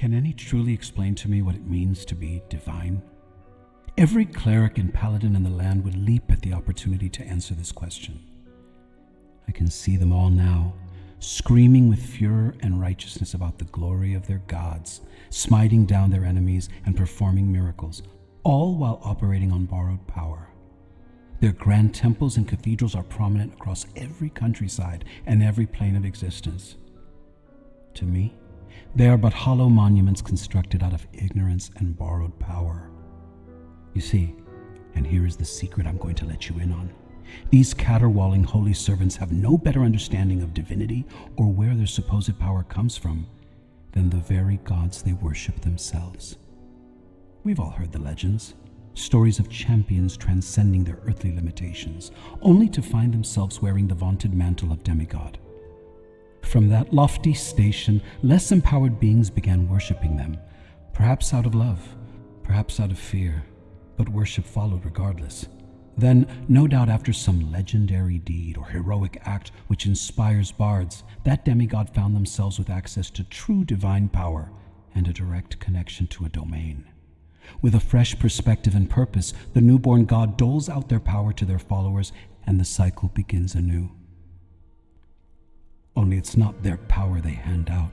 Can any truly explain to me what it means to be divine? Every cleric and paladin in the land would leap at the opportunity to answer this question. I can see them all now, screaming with furor and righteousness about the glory of their gods, smiting down their enemies and performing miracles, all while operating on borrowed power. Their grand temples and cathedrals are prominent across every countryside and every plane of existence. To me, they are but hollow monuments constructed out of ignorance and borrowed power. You see, and here is the secret I'm going to let you in on. These caterwauling holy servants have no better understanding of divinity or where their supposed power comes from than the very gods they worship themselves. We've all heard the legends, stories of champions transcending their earthly limitations, only to find themselves wearing the vaunted mantle of demigod. From that lofty station, less empowered beings began worshiping them, perhaps out of love, perhaps out of fear, but worship followed regardless. Then, no doubt after some legendary deed or heroic act which inspires bards, that demigod found themselves with access to true divine power and a direct connection to a domain. With a fresh perspective and purpose, the newborn god doles out their power to their followers, and the cycle begins anew. Only it's not their power they hand out,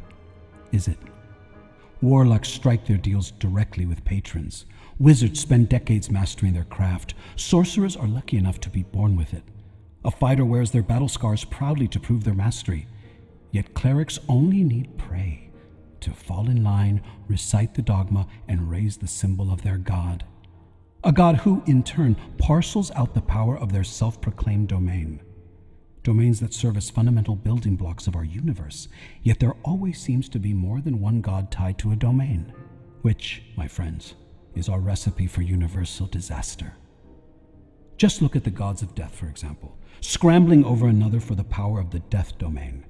is it? Warlocks strike their deals directly with patrons. Wizards spend decades mastering their craft. Sorcerers are lucky enough to be born with it. A fighter wears their battle scars proudly to prove their mastery. Yet clerics only need pray to fall in line, recite the dogma, and raise the symbol of their god. A god who, in turn, parcels out the power of their self-proclaimed domain. Domains that serve as fundamental building blocks of our universe, yet there always seems to be more than one god tied to a domain, which, my friends, is our recipe for universal disaster. Just look at the gods of death, for example, scrambling over another for the power of the death domain.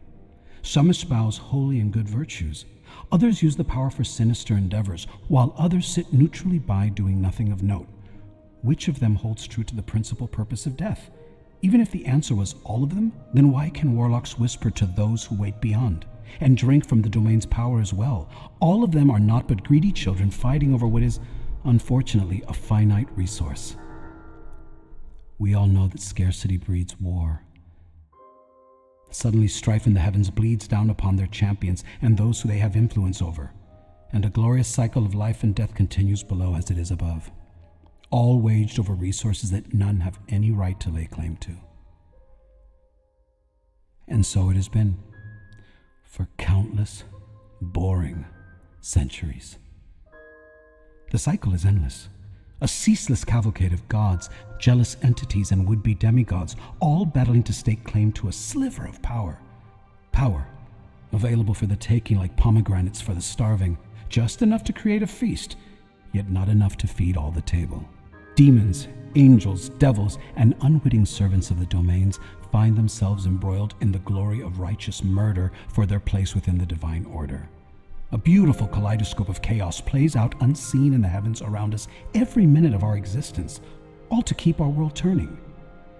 Some espouse holy and good virtues. Others use the power for sinister endeavors, while others sit neutrally by doing nothing of note. Which of them holds true to the principal purpose of death? Even if the answer was all of them, then why can warlocks whisper to those who wait beyond and drink from the domain's power as well? All of them are naught but greedy children fighting over what is, unfortunately, a finite resource. We all know that scarcity breeds war. Suddenly, strife in the heavens bleeds down upon their champions and those who they have influence over, and a glorious cycle of life and death continues below as it is above, all waged over resources that none have any right to lay claim to. And so it has been for countless, boring centuries. The cycle is endless, a ceaseless cavalcade of gods, jealous entities, and would-be demigods, all battling to stake claim to a sliver of power. Power, available for the taking like pomegranates for the starving, just enough to create a feast, yet not enough to feed all the table. Demons, angels, devils, and unwitting servants of the domains find themselves embroiled in the glory of righteous murder for their place within the divine order. A beautiful kaleidoscope of chaos plays out unseen in the heavens around us every minute of our existence, all to keep our world turning.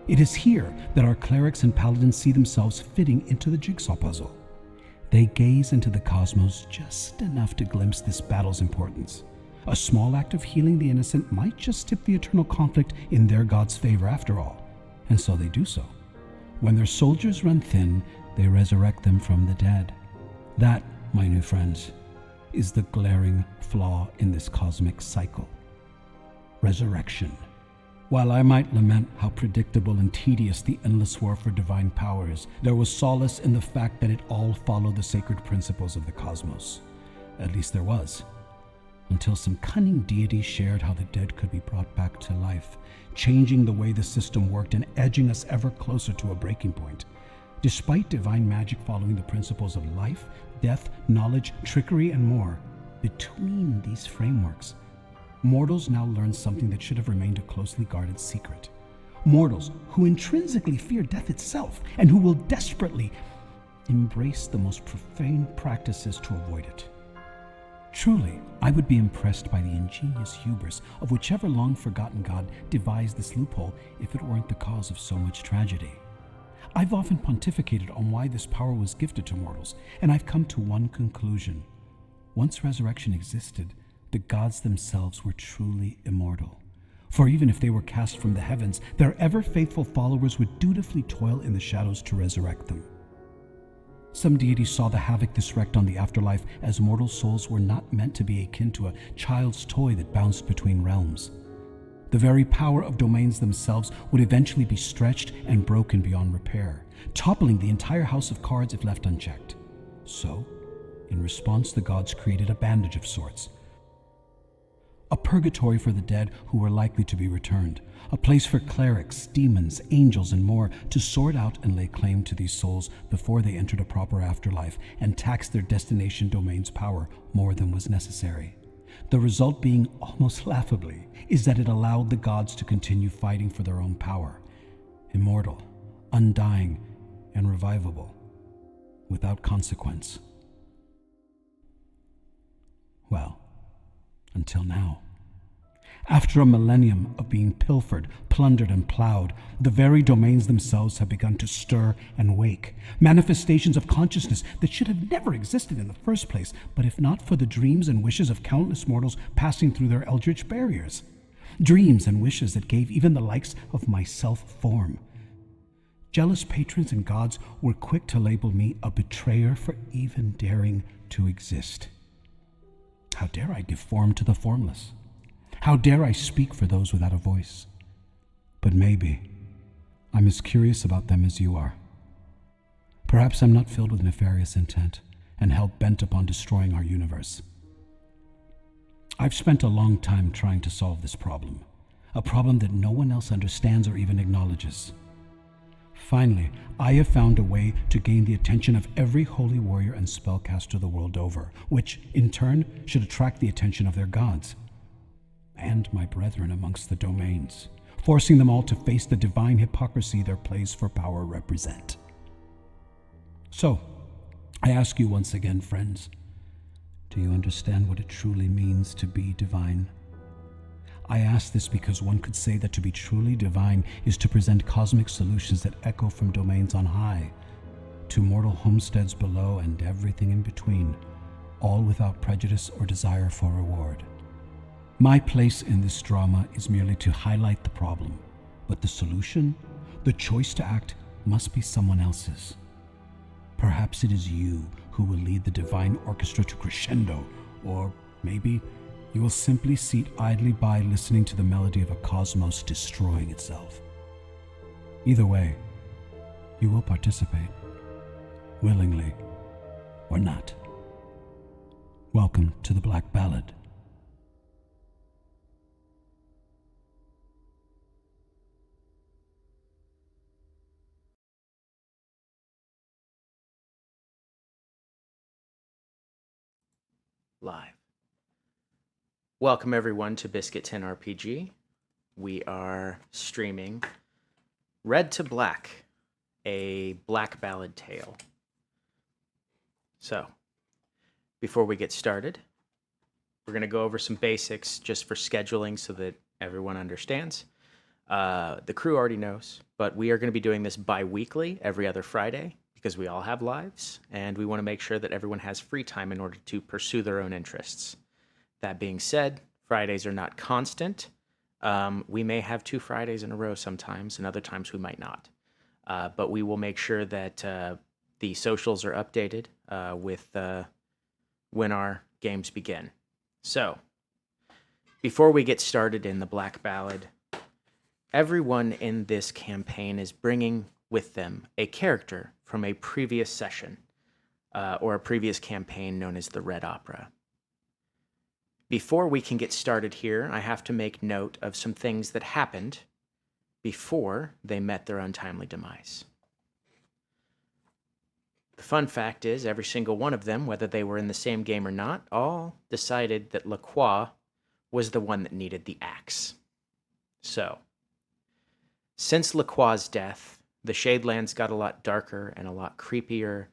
It is here that our clerics and paladins see themselves fitting into the jigsaw puzzle. They gaze into the cosmos just enough to glimpse this battle's importance. A small act of healing the innocent might just tip the eternal conflict in their god's favor after all, and so they do so. When their soldiers run thin, they resurrect them from the dead. That, my new friends, is the glaring flaw in this cosmic cycle. Resurrection. While I might lament how predictable and tedious the endless war for divine power is, there was solace in the fact that it all followed the sacred principles of the cosmos. At least there was. Until some cunning deity shared how the dead could be brought back to life, changing the way the system worked and edging us ever closer to a breaking point. Despite divine magic following the principles of life, death, knowledge, trickery, and more, between these frameworks, mortals now learn something that should have remained a closely guarded secret. Mortals who intrinsically fear death itself and who will desperately embrace the most profane practices to avoid it. Truly, I would be impressed by the ingenious hubris of whichever long-forgotten god devised this loophole if it weren't the cause of so much tragedy. I've often pontificated on why this power was gifted to mortals, and I've come to one conclusion. Once resurrection existed, the gods themselves were truly immortal. For even if they were cast from the heavens, their ever-faithful followers would dutifully toil in the shadows to resurrect them. Some deities saw the havoc this wreaked on the afterlife, as mortal souls were not meant to be akin to a child's toy that bounced between realms. The very power of domains themselves would eventually be stretched and broken beyond repair, toppling the entire house of cards if left unchecked. So, in response, the gods created a bandage of sorts. A purgatory for the dead who were likely to be returned. A place for clerics, demons, angels, and more to sort out and lay claim to these souls before they entered a proper afterlife and taxed their destination domain's power more than was necessary. The result being, almost laughably, is that it allowed the gods to continue fighting for their own power. Immortal, undying, and revivable, without consequence. Well, until now. After a millennium of being pilfered, plundered, and plowed, the very domains themselves have begun to stir and wake, manifestations of consciousness that should have never existed in the first place, but if not for the dreams and wishes of countless mortals passing through their eldritch barriers. Dreams and wishes that gave even the likes of myself form. Jealous patrons and gods were quick to label me a betrayer for even daring to exist. How dare I give form to the formless? How dare I speak for those without a voice? But maybe I'm as curious about them as you are. Perhaps I'm not filled with nefarious intent and hell-bent upon destroying our universe. I've spent a long time trying to solve this problem, a problem that no one else understands or even acknowledges. Finally, I have found a way to gain the attention of every holy warrior and spellcaster the world over, which, in turn, should attract the attention of their gods and my brethren amongst the domains, forcing them all to face the divine hypocrisy their plays for power represent. So, I ask you once again, friends, do you understand what it truly means to be divine? I ask this because one could say that to be truly divine is to present cosmic solutions that echo from domains on high to mortal homesteads below and everything in between, all without prejudice or desire for reward. My place in this drama is merely to highlight the problem, but the solution, the choice to act, must be someone else's. Perhaps it is you who will lead the divine orchestra to crescendo, or maybe you will simply sit idly by listening to the melody of a cosmos destroying itself. Either way, you will participate, willingly or not. Welcome to the Black Ballad. Live. Welcome everyone to Biscuit Tin RPG. We are streaming Red to Black, a Black Ballad tale. So, before we get started, we're going to go over some basics just for scheduling so that everyone understands. The crew already knows, but we are going to be doing this bi-weekly, every other Friday, because we all have lives, and we want to make sure that everyone has free time in order to pursue their own interests. That being said, Fridays are not constant. We may have 2 Fridays in a row sometimes, and other times we might not. But we will make sure that the socials are updated with when our games begin. So, before we get started in the Black Ballad, everyone in this campaign is bringing with them a character from a previous session or a previous campaign known as the Red Opera. Before we can get started here, I have to make note of some things that happened before they met their untimely demise. The fun fact is, every single one of them, whether they were in the same game or not, all decided that Lacroix was the one that needed the axe. So, since Lacroix's death, the Shadelands got a lot darker and a lot creepier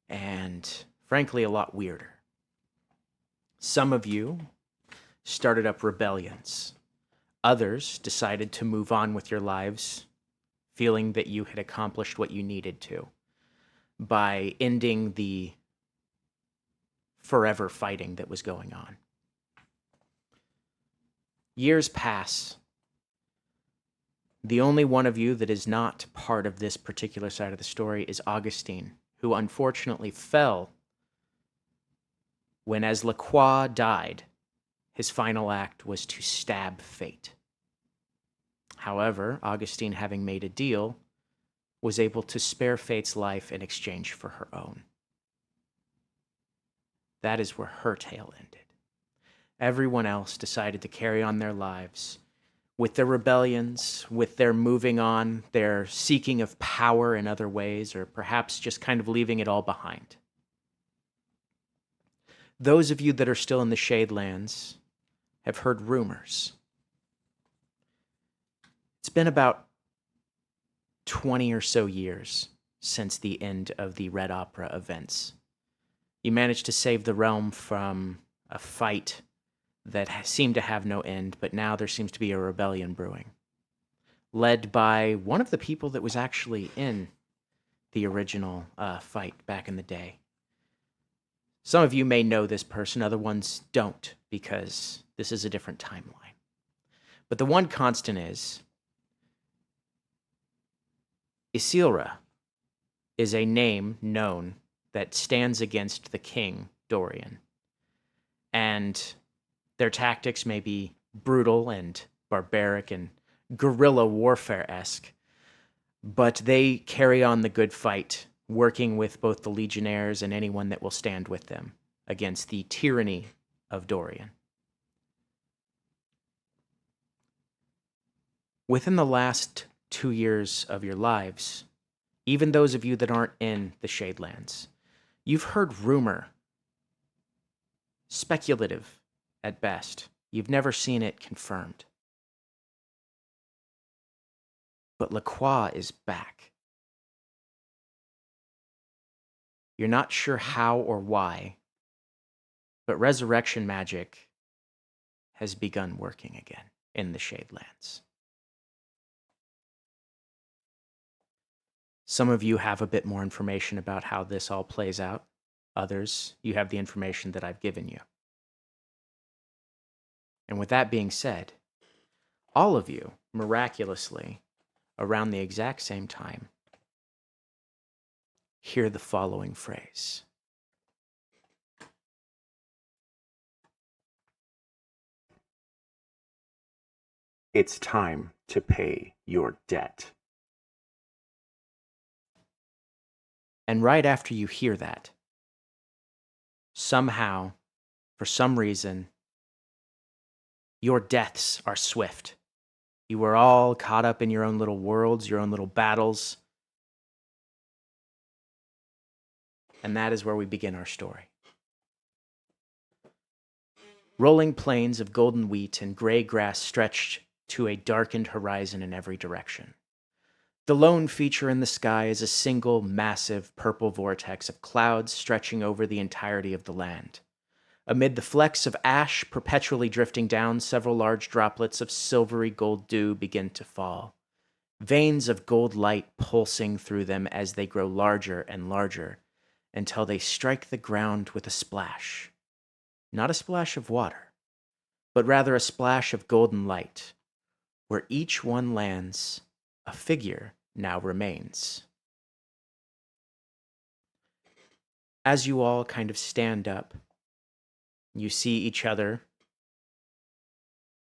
and, frankly, a lot weirder. Some of you started up rebellions. Others decided to move on with your lives, feeling that you had accomplished what you needed to by ending the forever fighting that was going on. Years pass. The only one of you that is not part of this particular side of the story is Augustine, who unfortunately fell when, as Lacroix died, his final act was to stab fate. However, Augustine, having made a deal, was able to spare Fate's life in exchange for her own. That is where her tale ended. Everyone else decided to carry on their lives with their rebellions, with their moving on, their seeking of power in other ways, or perhaps just kind of leaving it all behind. Those of you that are still in the Shadelands have heard rumors. It's been about 20 or so years since the end of the Red Opera events. You managed to save the realm from a fight that seemed to have no end, but now there seems to be a rebellion brewing, led by one of the people that was actually in the original fight back in the day. Some of you may know this person, other ones don't, because this is a different timeline. But the one constant is, Isilra is a name known that stands against the king, Dorian. And their tactics may be brutal and barbaric and guerrilla warfare-esque, but they carry on the good fight, working with both the legionnaires and anyone that will stand with them against the tyranny of Dorian. Within the last 2 years of your lives, even those of you that aren't in the Shadelands, you've heard rumor, speculative at best. You've never seen it confirmed. But Lacroix is back. You're not sure how or why, but resurrection magic has begun working again in the Shadelands. Some of you have a bit more information about how this all plays out. Others, you have the information that I've given you. And with that being said, all of you, miraculously, around the exact same time, hear the following phrase. It's time to pay your debt. And right after you hear that, somehow, for some reason, your deaths are swift. You were all caught up in your own little worlds, your own little battles. And that is where we begin our story. Rolling plains of golden wheat and gray grass stretched to a darkened horizon in every direction. The lone feature in the sky is a single, massive purple vortex of clouds stretching over the entirety of the land. Amid the flecks of ash perpetually drifting down, several large droplets of silvery gold dew begin to fall, veins of gold light pulsing through them as they grow larger and larger until they strike the ground with a splash. Not a splash of water, but rather a splash of golden light. Where each one lands, a figure now remains. As you all kind of stand up, you see each other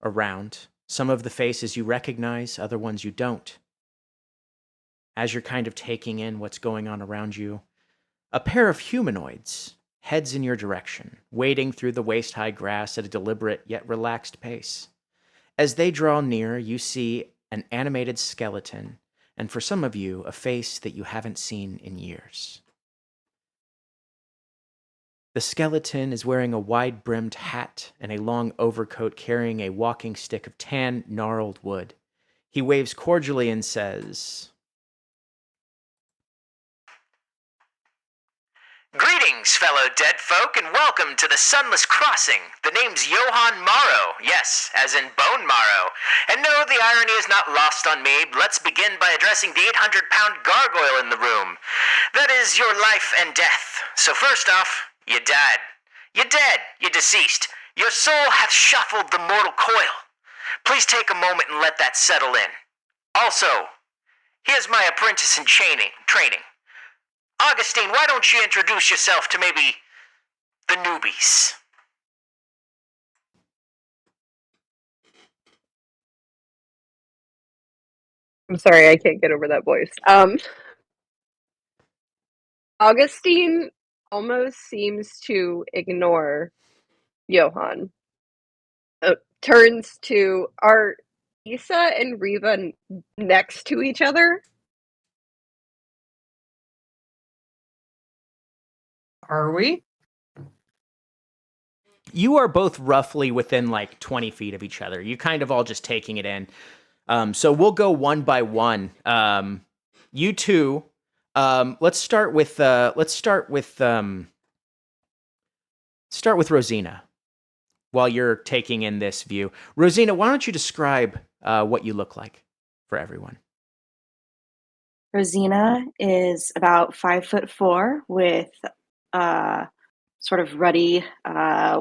around. Some of the faces you recognize, other ones you don't. As you're kind of taking in what's going on around you, a pair of humanoids heads in your direction, wading through the waist-high grass at a deliberate yet relaxed pace. As they draw near, you see an animated skeleton, and for some of you, a face that you haven't seen in years. The skeleton is wearing a wide-brimmed hat and a long overcoat, carrying a walking stick of tan, gnarled wood. He waves cordially and says, "Greetings, fellow dead folk, and welcome to the Sunless Crossing. The name's Johann Morrow, yes, as in bone marrow. And no, the irony is not lost on me. Let's begin by addressing the 800-pound gargoyle in the room. That is your life and death. So first off, you died. You're dead, you're deceased. Your soul hath shuffled the mortal coil. Please take a moment and let that settle in. Also, here's my apprentice in training. Augustine, why don't you introduce yourself to maybe the newbies? I'm sorry, I can't get over that voice. Augustine almost seems to ignore Johann. Turns to, are Issa and Riva next to each other? Are we? You are both roughly within like 20 feet of each other. You kind of all just taking it in. So we'll go one by one. You two. Let's start with Rosina. While you're taking in this view, Rosina, why don't you describe what you look like for everyone? Rosina is about 5'4" with sort of ruddy,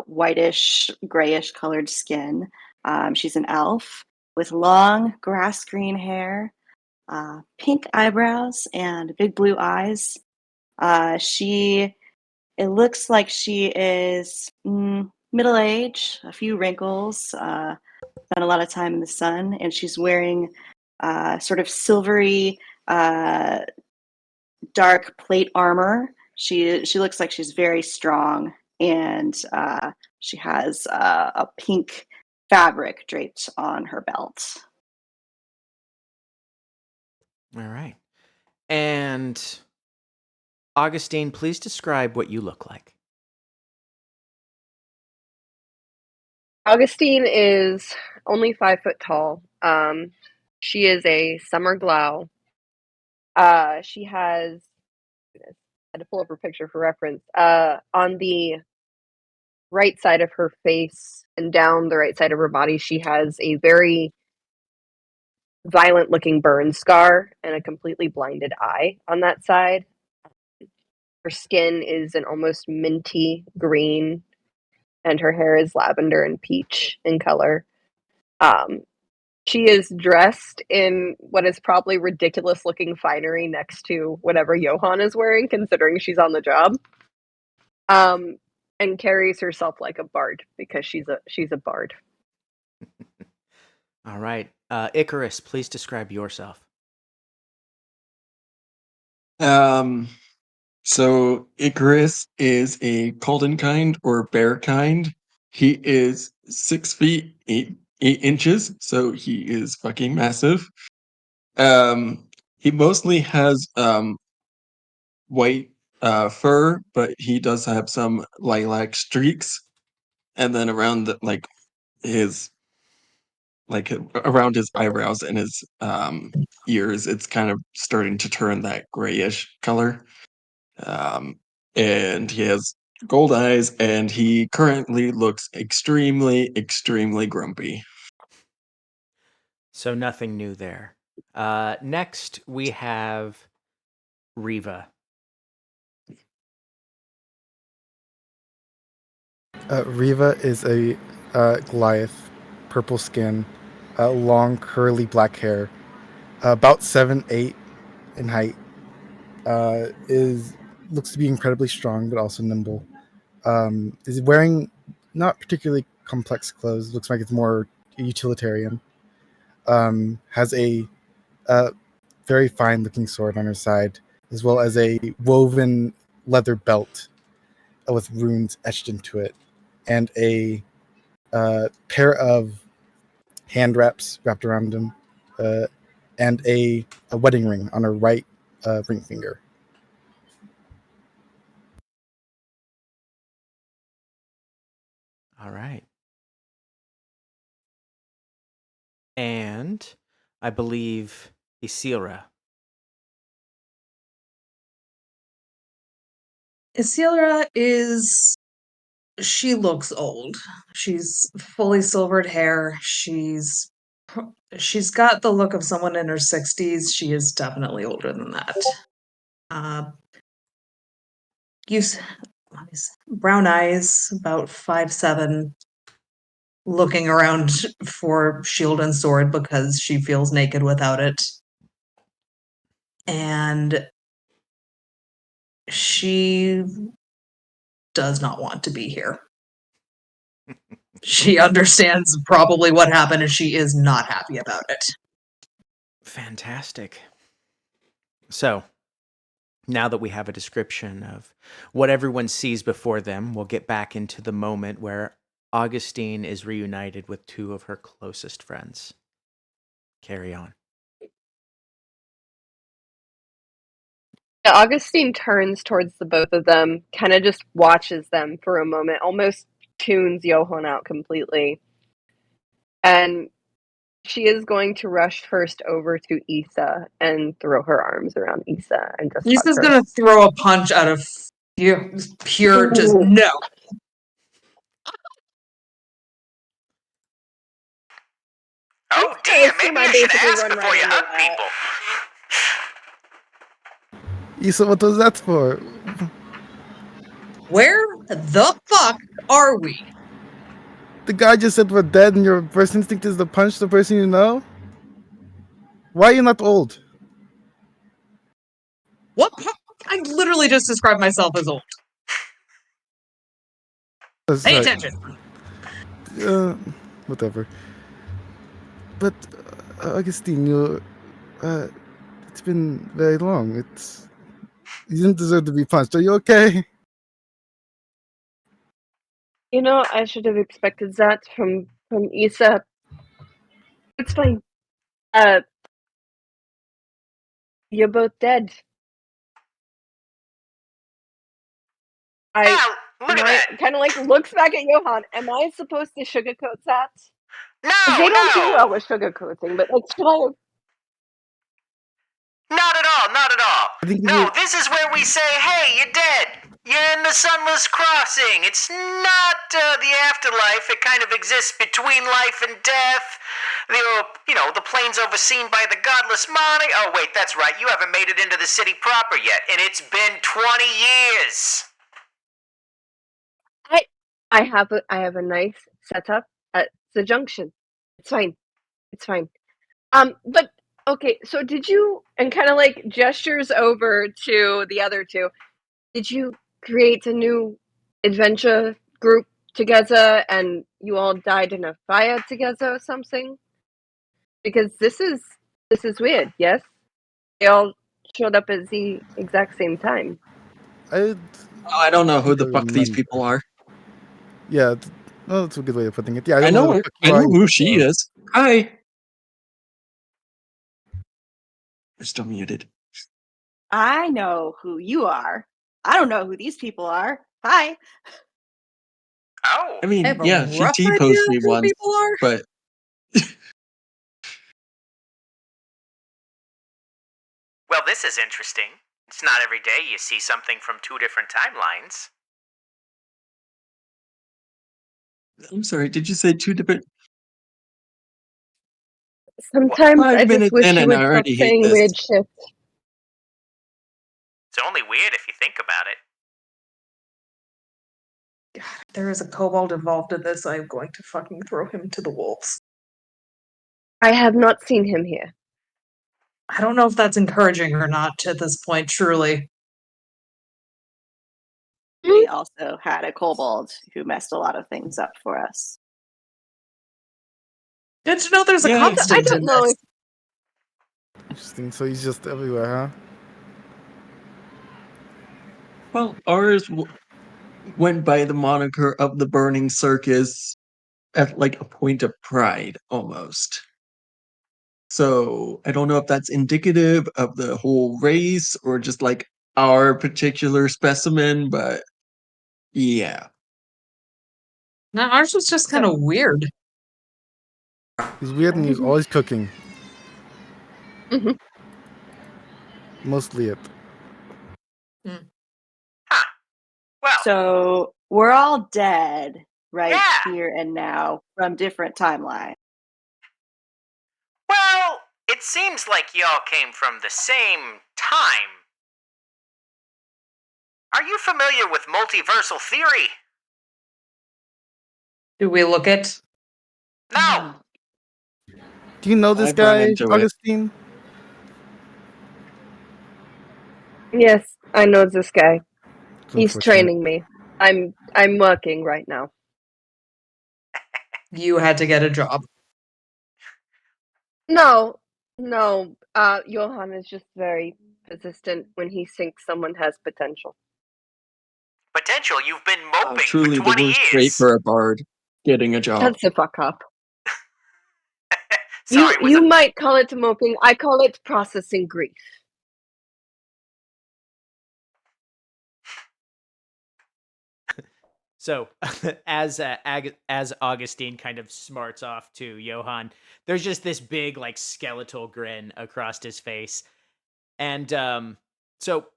whitish, grayish colored skin. She's an elf with long grass green hair, pink eyebrows, and big blue eyes. It looks like she is middle age, a few wrinkles, spent a lot of time in the sun, and she's wearing sort of silvery, dark plate armor. She looks like she's very strong, and she has a pink fabric draped on her belt. All right. And Augustine, please describe what you look like. Augustine is only 5 foot tall. She is a summer glow. She has, I had to pull up her picture for reference. On the right side of her face and down the right side of her body, she has a very violent looking burn scar and a completely blinded eye on that side. Her skin is an almost minty green, and her hair is lavender and peach in color. She is dressed in what is probably ridiculous looking finery next to whatever Johann is wearing, considering she's on the job. And carries herself like a bard because she's a bard. All right. Icarus, please describe yourself. So Icarus is a Kaldenkind or Bearkind. He is 6 feet 8 inches, so he is fucking massive. He mostly has white fur, but he does have some lilac streaks, and then around his around his eyebrows and his ears, it's kind of starting to turn that grayish color. And he has gold eyes, and he currently looks extremely, extremely grumpy. So nothing new there. Next, we have Riva. Riva is a Goliath, purple skin, long curly black hair, about 7'8" in height. Looks to be incredibly strong, but also nimble. Is wearing not particularly complex clothes. Looks like it's more utilitarian. Has a very fine looking sword on her side, as well as a woven leather belt with runes etched into it, and a pair of hand wraps wrapped around him, and a wedding ring on her right ring finger. All right. And I believe Isilra. Isilra she looks old. She's fully silvered hair. She's got the look of someone in her 60s. She is definitely older than that. brown eyes, about 5'7", looking around for shield and sword because she feels naked without it. And she does not want to be here. She understands probably what happened and she is not happy about it. Fantastic. So, now that we have a description of what everyone sees before them, we'll get back into the moment where Augustine is reunited with two of her closest friends. Carry on. Augustine turns towards the both of them, kind of just watches them for a moment, almost tunes Johann out completely. And she is going to rush first over to Issa and throw her arms around Issa and just hug Issa's her. gonna throw a punch out of pure just no. Oh dear, maybe you should ask before you hug people. Issa, what was that for? Where the fuck are we? The guy just said we're dead and your first instinct is to punch the person you know? Why are you not old? What? I literally just described myself as old. Pay attention. Whatever. But, Augustine, it's been very long. You didn't deserve to be punched. Are you okay? You know, I should have expected that from Issa. It's fine. You're both dead. Look at that. Kind of like looks back at Johann. Am I supposed to sugarcoat that? No, They don't do no. well with sugarcoating, but like, should I? Not at all, not at all. No, this is where we say, hey, you're dead. You're in the Sunless Crossing. It's not the afterlife. It kind of exists between life and death. The plains overseen by the godless monarch. Oh, wait, that's right. You haven't made it into the city proper yet, and it's been 20 years. I have a nice setup at the junction. It's fine. It's fine. But okay, so did you, and kind of like gestures over to the other two, did you create a new adventure group together and you all died in a fire together or something? Because this is weird, yes? They all showed up at the exact same time. I don't know who the fuck these people are. Yeah, that's a good way of putting it. Yeah, I know who she is. Hi. You're still muted. I know who you are. I don't know who these people are. Hi. Oh. I mean, yeah, she T-posed me once, but Well, this is interesting. It's not every day you see something from two different timelines. I'm sorry, did you say two different? Sometimes 5 I just minutes wish in you and would I stop already hate saying this. weird shit. It's only weird if you think about it. God, if there is a kobold involved in this, I'm going to fucking throw him to the wolves. I have not seen him here. I don't know if that's encouraging or not at this point, truly. We also had a kobold who messed a lot of things up for us. Good to know there's a constant I don't in know this. Interesting. So he's just everywhere, huh? Well, ours went by the moniker of the Burning Circus at like a point of pride, almost. So I don't know if that's indicative of the whole race or just like our particular specimen, but yeah. No, ours was just kind of weird. He's weird and he's always cooking. Mostly it. Well, so we're all dead right here and now from different timelines. Well, it seems like y'all came from the same time. Are you familiar with multiversal theory? Do we look it? No! Do you know this I've run guy, into it. Augustine? Yes, I know this guy. He's Unfortunate. training me. I'm working right now. You had to get a job. No. Johan is just very persistent. When he thinks someone has potential. Potential, you've been moping Truly for the 20 worst years. trait for a bard, getting a job. Shut the fuck up. Sorry, was You it- might call it moping. I call it processing grief. So, as Augustine kind of smarts off to Johan, there's just this big, like, skeletal grin across his face. And so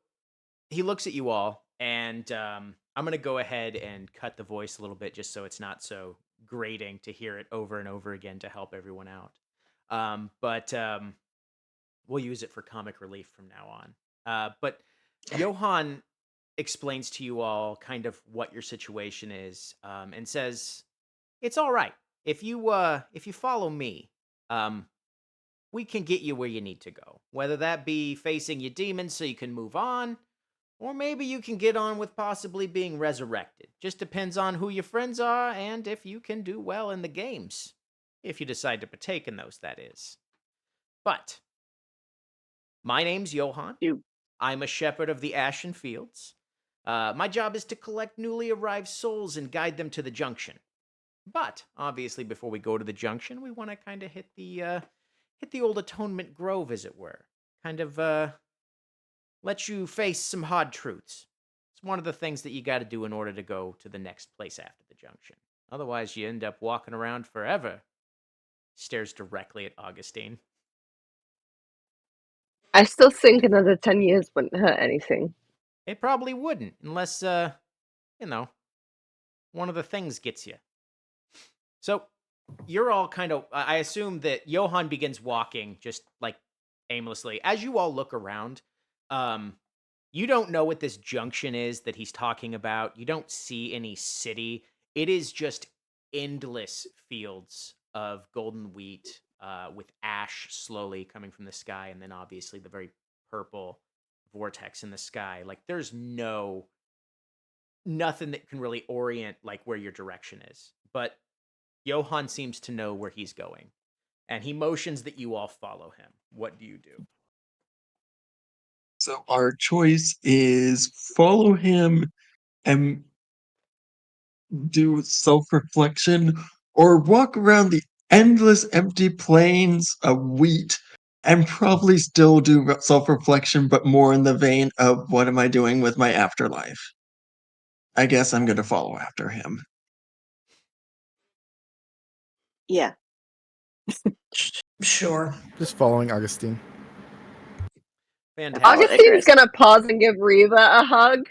he looks at you all, and I'm going to go ahead and cut the voice a little bit just so it's not so grating to hear it over and over again to help everyone out. But we'll use it for comic relief from now on. But Johan explains to you all kind of what your situation is, and says, "It's all right if you follow me. We can get you where you need to go. Whether that be facing your demons so you can move on, or maybe you can get on with possibly being resurrected. Just depends on who your friends are and if you can do well in the games, if you decide to partake in those, that is. But my name's Johan. I'm a shepherd of the Ashen Fields. My job is to collect newly arrived souls and guide them to the junction. But obviously, before we go to the junction, we want to kind of hit the old Atonement Grove, as it were. Kind of let you face some hard truths. It's one of the things that you got to do in order to go to the next place after the junction. Otherwise, you end up walking around forever." Stares directly at Augustine. I still think another 10 years wouldn't hurt anything. It probably wouldn't, unless, one of the things gets you. So, you're all kind of, I assume that Johan begins walking just, like, aimlessly. As you all look around, you don't know what this junction is that he's talking about. You don't see any city. It is just endless fields of golden wheat, with ash slowly coming from the sky, and then obviously the very purple vortex in the sky. Like, there's nothing that can really orient, like, where your direction is. But Johan seems to know where he's going, and he motions that you all follow him. What do you do? So our choice is follow him and do self-reflection, or walk around the endless empty plains of wheat and probably still do self-reflection, but more in the vein of what am I doing with my afterlife? I guess I'm going to follow after him. Yeah. Sure. Just following Augustine. Fantastic. Augustine's gonna pause and give Reva a hug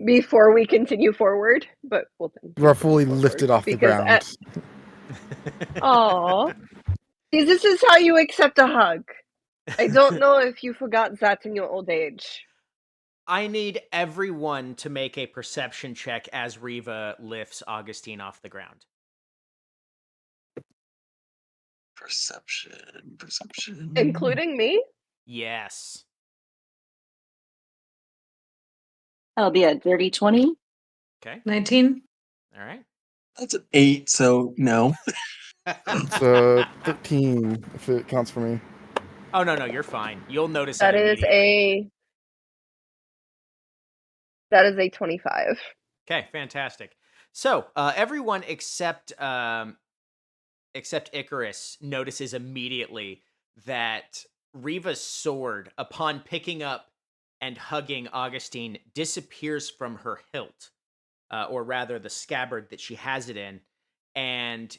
before we continue forward, but we'll then You are fully lifted off the ground. Aw. See, this is how you accept a hug. I don't know if you forgot that in your old age. I need everyone to make a perception check as Reva lifts Augustine off the ground. Perception. Including me? Yes. That'll be a dirty 20. Okay. 19. All right. That's an 8, so no. It's 13, if it counts for me. Oh, no, you're fine. You'll notice That it is immediately. a 25. Okay, fantastic. So, everyone except Icarus notices immediately that Reva's sword, upon picking up and hugging Augustine, disappears from her hilt, or rather the scabbard that she has it in, and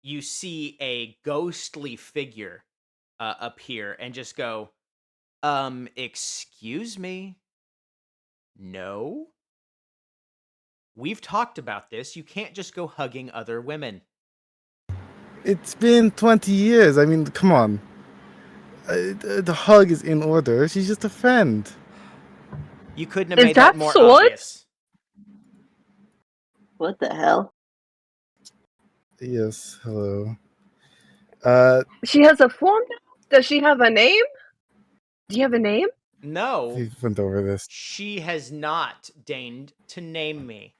you see a ghostly figure appear and just go, excuse me? No? We've talked about this. You can't just go hugging other women. It's been 20 years. I mean, come on. The hug is in order. She's just a friend. You couldn't have Is made that that more sword? obvious. What the hell? Yes, hello. She has a form now? Does she have a name? Do you have a name? No, We went over this. she has not deigned to name me.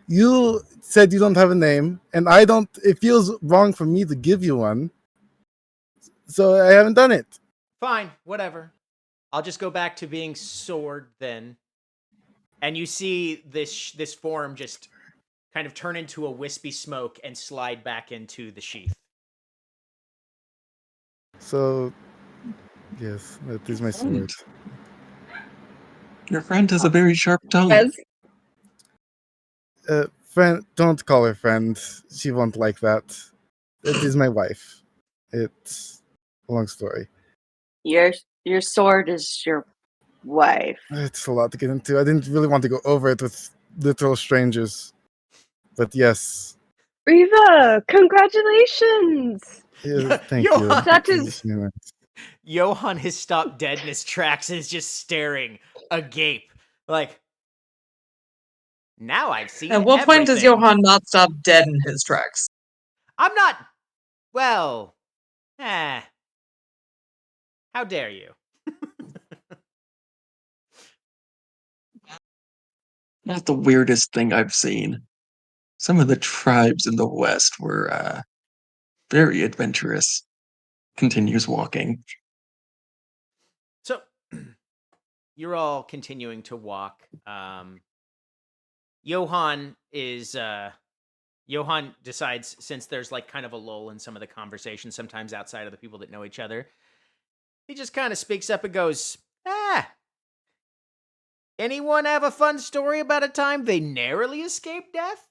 You said you don't have a name, and I don't. It feels wrong for me to give you one, so I haven't done it. Fine, whatever. I'll just go back to being sword then. And you see this form just kind of turn into a wispy smoke and slide back into the sheath. So, yes, that is my sword. Your friend has a very sharp tongue. As Friend, don't call her friend. She won't like that. It is my wife. It's a long story. Your sword is your wife. It's a lot to get into. I didn't really want to go over it with literal strangers, but yes, Riva, congratulations! thank you. That is- Johan has stopped dead in his tracks and is just staring agape. Like, now I've seen At what point does everything. Johan not stop dead in his tracks? I'm not. Well, how dare you? Not the weirdest thing I've seen. Some of the tribes in the West were very adventurous. Continues walking. So, you're all continuing to walk. Johan decides, since there's like kind of a lull in some of the conversation, sometimes outside of the people that know each other, he just kind of speaks up and goes, anyone have a fun story about a time they narrowly escaped death?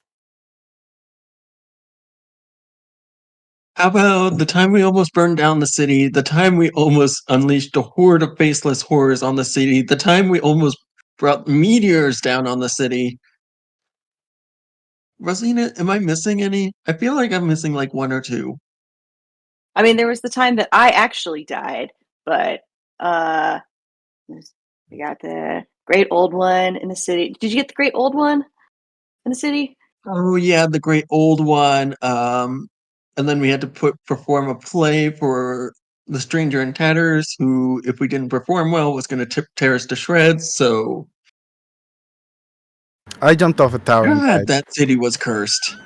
How about the time we almost burned down the city, the time we almost unleashed a horde of faceless horrors on the city, the time we almost brought meteors down on the city? Rosina, am I missing any? I feel like I'm missing like one or two. I mean, there was the time that I actually died, but we got the great old one in the city. Did you get the great old one in the city? Oh yeah, the great old one. And then we had to perform a play for the Stranger in Tatters, who, if we didn't perform well, was going to tear us to shreds. So I jumped off a tower and God, died. that city was cursed.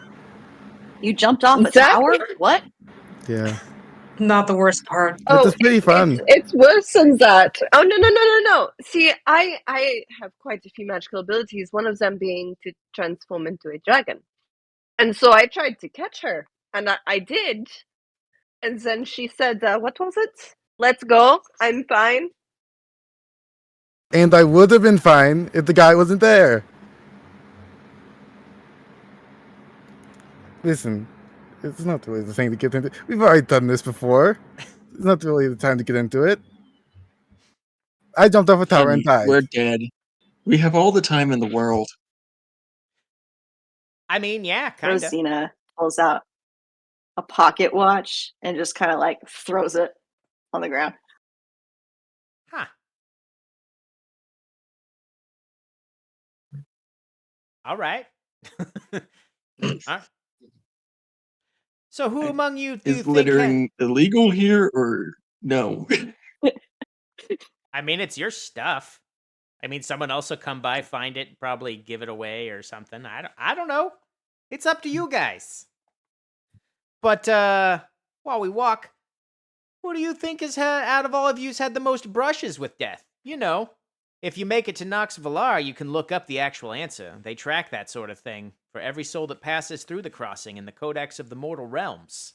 You jumped off a Exactly. tower? What? Yeah, Not the worst part. it was pretty fun. It's worse than that. Oh no! See, I have quite a few magical abilities. One of them being to transform into a dragon, and so I tried to catch her, and I did. And then she said, "What was it? Let's go. I'm fine." And I would have been fine if the guy wasn't there. Listen, it's not really the thing to get into. We've already done this before. It's not really the time to get into it. I jumped off a tower and died. We're dead. We have all the time in the world. I mean, yeah, kind of. Rosina pulls out a pocket watch and just kind of like throws it on the ground. Huh. All right. So who among you do you Is think littering illegal here or no? I mean, it's your stuff. I mean, someone else will come by, find it, probably give it away or something. I don't know. It's up to you guys. But while we walk, who do you think is out of all of you has had the most brushes with death? You know, if you make it to Nox Valar, you can look up the actual answer. They track that sort of thing for every soul that passes through the crossing in the Codex of the Mortal Realms.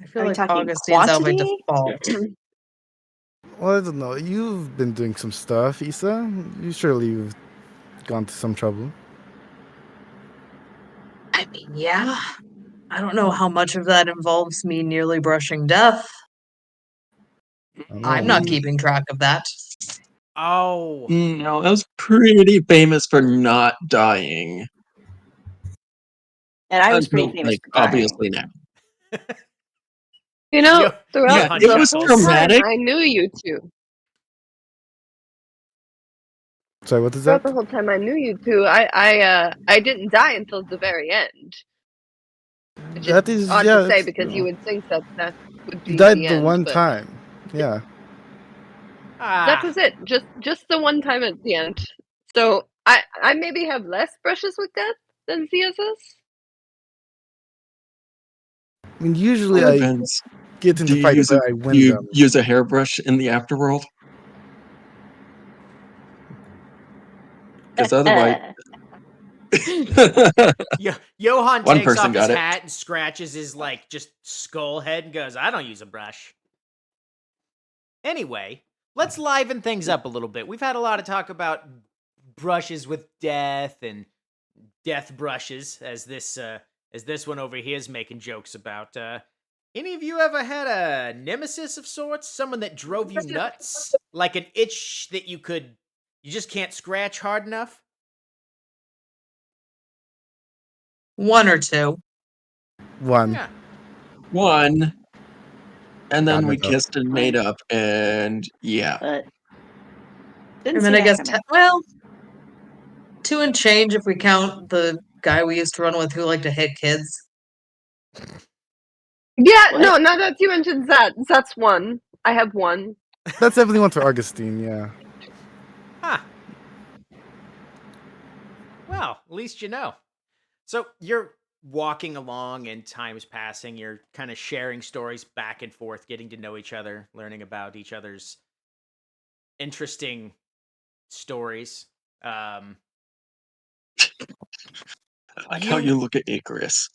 I feel Are you like talking Augustine's out by quantity? default. Well, I don't know. You've been doing some stuff, Issa. You've gone to some trouble. I mean, yeah. I don't know how much of that involves me nearly brushing death. I'm not keeping track of that. Oh. No, I was pretty famous for not dying. And I was Until, pretty famous like, for dying. obviously now. You know, Yo- throughout Johan it the was chuckles. whole traumatic. time, I knew you two. Sorry, what is Throughout that? the whole time I knew you two, I didn't die until the very end. Which is That is, odd yeah, to say that's, because you would think that would you be died the the end, one but time. Yeah. that Ah, was it. Just the one time at the end. So I maybe have less brushes with death than ZSS. I mean, usually All I depends. get Do into you fights, use but a I do win you them. use a hairbrush in the afterworld? Because otherwise, Johan one takes person off his got it. hat and scratches his like just skull head and goes, "I don't use a brush." Anyway, let's liven things up a little bit. We've had a lot of talk about brushes with death and death brushes, as this one over here is making jokes about. Any of you ever had a nemesis of sorts? Someone that drove you nuts? Like an itch that you just can't scratch hard enough? One or two. One. Yeah. One, and then Damn we it, though. kissed and made up, and yeah. But didn't And see then I that guess, coming. well, two and change if we count the guy we used to run with who liked to hit kids. Yeah, What? no, now that you mentioned that, that's one. I have one. That's definitely one for Augustine, yeah. Huh. Well, at least you know. So you're walking along and time's passing. You're kind of sharing stories back and forth, getting to know each other, learning about each other's interesting stories. I like how you look at Icarus.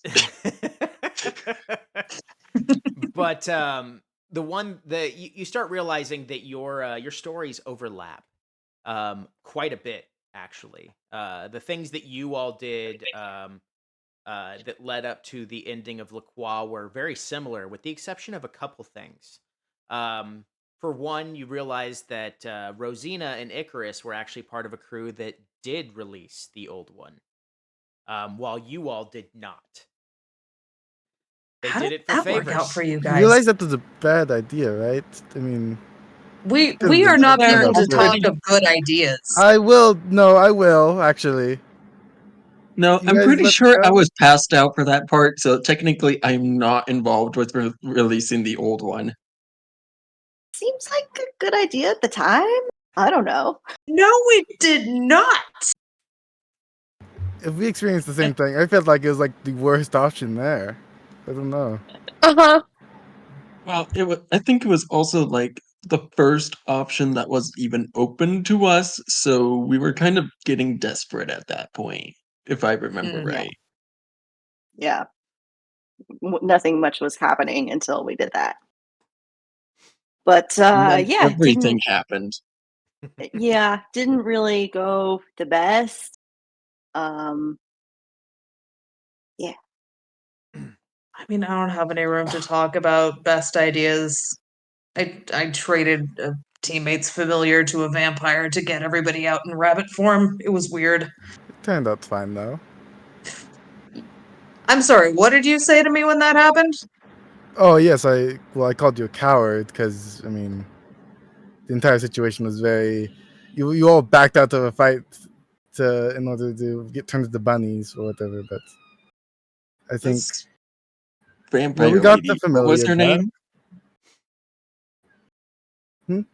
But the one that you start realizing that your stories overlap quite a bit, actually. The things that you all did that led up to the ending of La Croix were very similar, with the exception of a couple things. For one, you realize that Rosina and Icarus were actually part of a crew that did release the old one, while you all did not. They How did did it for that work out favors. for you You guys? realize that was a bad idea, right? I mean, We could've are been not turned people out to good. talk of good ideas. I will, actually. No, You I'm guys pretty let sure I go? was passed out for that part, so technically I'm not involved with releasing the old one. Seems like a good idea at the time. I don't know. No, it did not. If we experienced the same thing, I felt like it was like the worst option there. I don't know. Uh-huh. Well, I think it was also like the first option that was even open to us, so we were kind of getting desperate at that point, if I remember Mm. right. Yeah. Nothing much was happening until we did that. But And then yeah, everything happened. didn't really go the best. Yeah. I mean, I don't have any room to talk about best ideas. I traded a teammate's familiar to a vampire to get everybody out in rabbit form. It was weird. It turned out fine, though. I'm sorry, what did you say to me when that happened? Oh, yes, I called you a coward because, I mean, the entire situation was very... You all backed out of a fight in order to get turned into bunnies or whatever, but I think... This vampire we got the lady, what was familiar her back. name?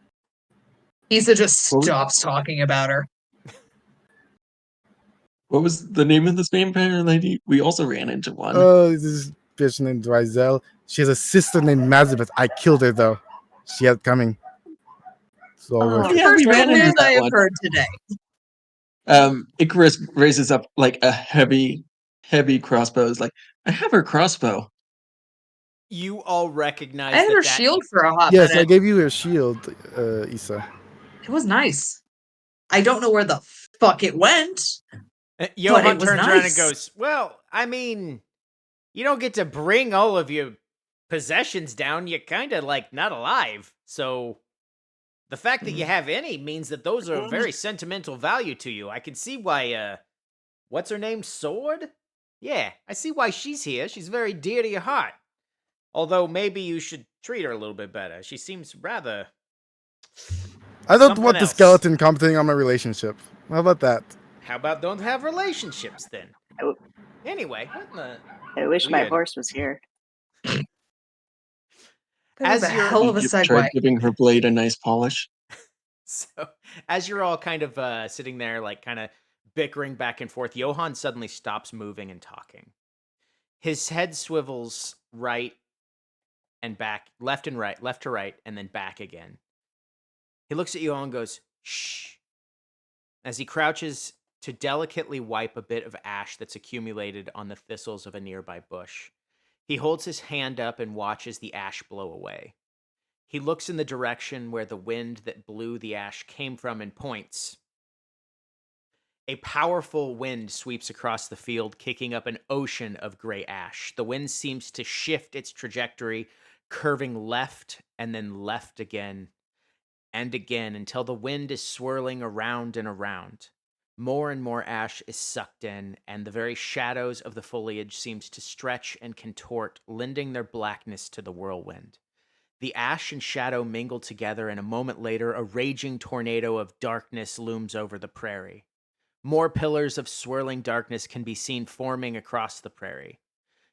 Issa just What was- stops talking about her. What was the name of this vampire lady? We also ran into one. Oh, this bitch named Rizel. She has a sister named Mazabeth. I killed her, though. She had it coming. It's all worth Oh, it. Yeah, we First ran into news I that have one. heard today. Icarus raises up like a heavy crossbow. Is like, I have her crossbow. You all recognize I had her that shield for a hot Yes, I minute. gave you a shield, Issa. It was nice. I don't know where the fuck it went. Johan it was turns around and nice. goes, "Well, I mean, you don't get to bring all of your possessions down. You're kind of like not alive. So the fact that you have any means that those are of very sentimental value to you. I can see why, what's her name? Sword? Yeah, I see why she's here. She's very dear to your heart. Although maybe you should treat her a little bit better. She seems rather I don't Something want the else. skeleton commenting on my relationship. How about that? How about don't have relationships then? I, Anyway, what in the I wish my weird. horse was here. That was As a you're hell of a You segue. tried giving her blade a nice polish. so as you're all kind of sitting there, like kind of bickering back and forth, Johann suddenly stops moving and talking. His head swivels right and back, left and right, left to right, and then back again. He looks at you all and goes, "Shh," as he crouches to delicately wipe a bit of ash that's accumulated on the thistles of a nearby bush. He holds his hand up and watches the ash blow away. He looks in the direction where the wind that blew the ash came from and points. A powerful wind sweeps across the field, kicking up an ocean of gray ash. The wind seems to shift its trajectory, curving left and then left again and again until the wind is swirling around and around. More and more ash is sucked in, and the very shadows of the foliage seems to stretch and contort, lending their blackness to the whirlwind. The ash and shadow mingle together, and a moment later, a raging tornado of darkness looms over the prairie. More pillars of swirling darkness can be seen forming across the prairie.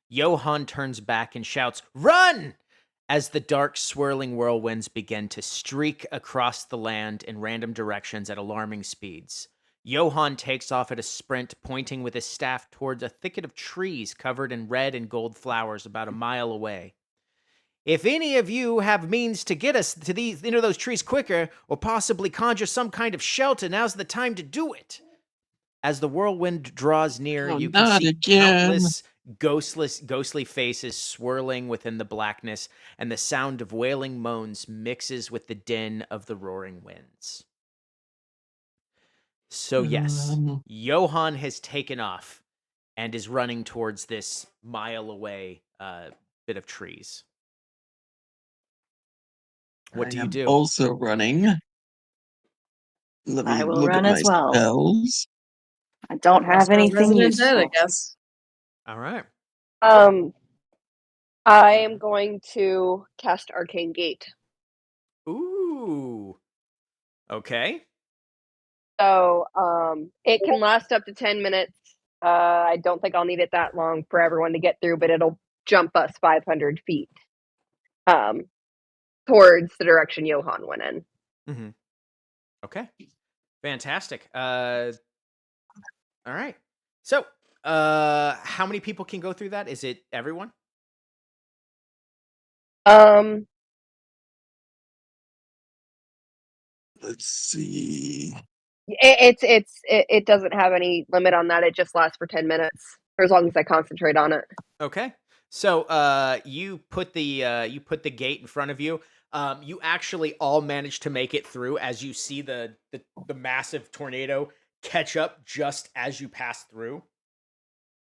Johann turns back and shouts, "Run!" as the dark, swirling whirlwinds begin to streak across the land in random directions at alarming speeds. Johann takes off at a sprint, pointing with his staff towards a thicket of trees covered in red and gold flowers about a mile away. "If any of you have means to get us to into those trees quicker, or possibly conjure some kind of shelter, now's the time to do it." As the whirlwind draws near, Oh, you can not see again. countless ghostly faces swirling within the blackness, and the sound of wailing moans mixes with the din of the roaring winds. So yes, Johann has taken off and is running towards this mile away bit of trees. What do you am do? also running. Let me I will look run at my as well. spells. I don't have Restaurant anything Resident Dead, I useful. guess. All right. I am going to cast Arcane Gate. Ooh. Okay. So, it can last up to 10 minutes. I don't think I'll need it that long for everyone to get through, but it'll jump us 500 feet towards the direction Johann went in. Mm-hmm. Okay. Fantastic. All right. So, how many people can go through that? Is it everyone? Let's see. It doesn't have any limit on that. It just lasts for 10 minutes, for as long as I concentrate on it. Okay. So, you put the gate in front of you. You actually all manage to make it through as you see the massive tornado catch up just as you pass through.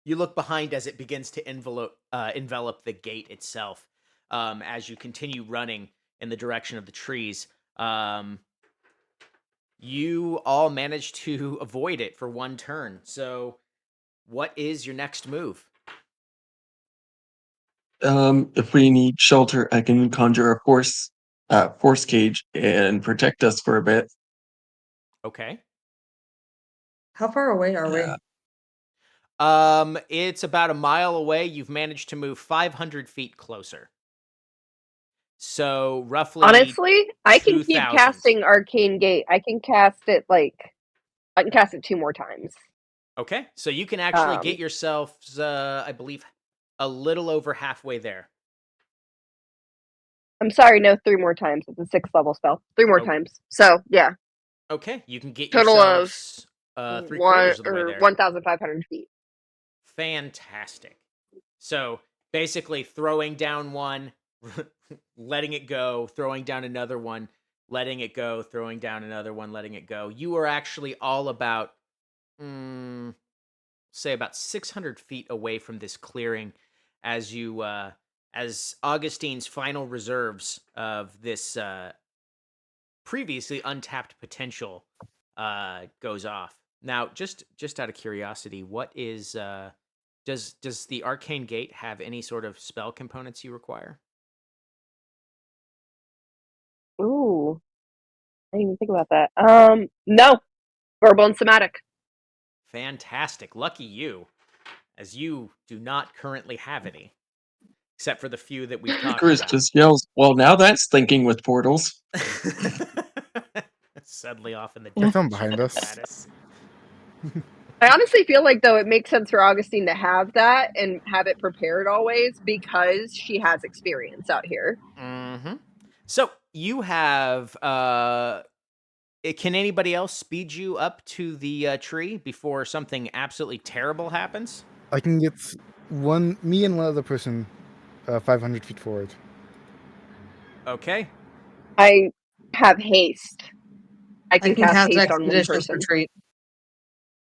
You look behind as it begins to envelop the gate itself. As you continue running in the direction of the trees, you all manage to avoid it for one turn. So, what is your next move? If we need shelter, I can conjure a force cage and protect us for a bit. Okay. How far away are we? It's about a mile away. You've managed to move 500 feet closer. So roughly. Honestly, I can keep 2,000. casting Arcane Gate. I can cast it 2 more times. Okay, so you can actually get yourselves, I believe, a little over halfway there. I'm sorry, no, 3 more times. It's a 6th level spell. 3 more times. So, yeah. Okay, you can get Total yourselves of 3/4 of the way there. 1,500 feet. Fantastic. So basically, throwing down one, letting it go, throwing down another one, letting it go, throwing down another one, letting it go. You are actually all about, say, about 600 feet away from this clearing, as you, as Augustine's final reserves of this previously untapped potential goes off. Now, just out of curiosity, what is does the Arcane Gate have any sort of spell components you require? Ooh. didn't even think about that. No. Verbal and somatic. Fantastic. Lucky you, as you do not currently have any, except for the few that we've talked Icarus about. just yells, well, now that's thinking with portals. Suddenly off in the There's someone depths behind of us. Gladys. I honestly feel like, though, it makes sense for Augustine to have that and have it prepared always because she has experience out here. Mm-hmm. So you have. Can anybody else speed you up to the tree before something absolutely terrible happens? I can get me and one other person 500 feet forward. Okay. I have haste. I I can can cast cast haste on one Expeditious person. Retreat.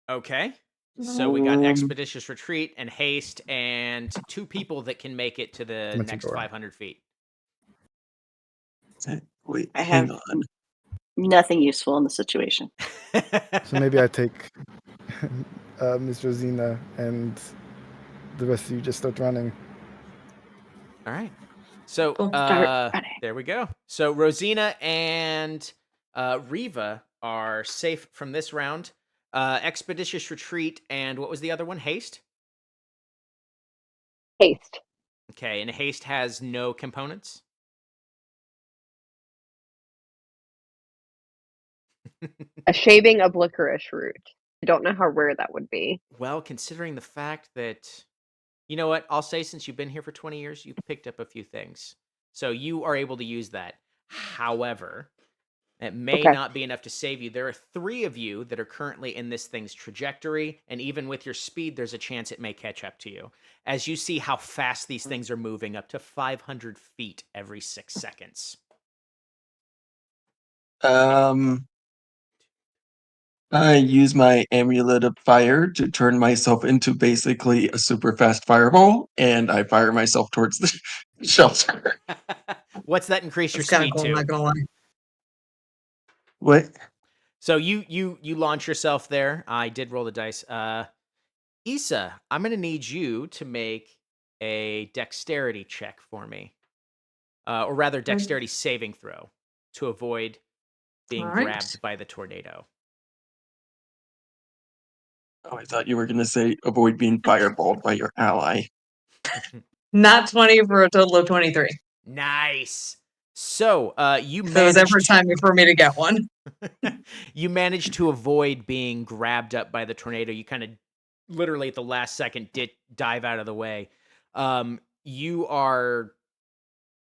Okay. So we got Um, Expeditious Retreat and Haste and 2 people that can make it to the Mental next door. 500 feet. Wait, I hang have on. nothing useful in the situation. So maybe I take Miss Rosina and the rest of you just start running. All right. So Cool. Start running. there we go. So Rosina and Riva are safe from this round. Expeditious Retreat and what was the other one? Haste? Haste. Okay, and Haste has no components? A shaving of licorice root. I don't know how rare that would be. Well, considering the fact that, you know what, I'll say since you've been here for 20 years, you've picked up a few things. So you are able to use that. However, it may Okay. not be enough to save you. There are 3 of you that are currently in this thing's trajectory, and even with your speed, there's a chance it may catch up to you. As you see how fast these things are moving, up to 500 feet every 6 seconds. I use my amulet of fire to turn myself into basically a super fast fireball, and I fire myself towards the shelter. What's that increase your It's kind of speed cool, I'm to? not gonna lie. What? So you launch yourself there. I did roll the dice. Issa, I'm going to need you to make a dexterity check for me. Or rather, dexterity saving throw to avoid being All right. grabbed by the tornado. Oh, I thought you were going to say avoid being fireballed by your ally. Not 20 for a total of 23. Nice. So you If it was ever managed time for me to get one. you managed to avoid being grabbed up by the tornado. You kind of literally at the last second did dive out of the way. You are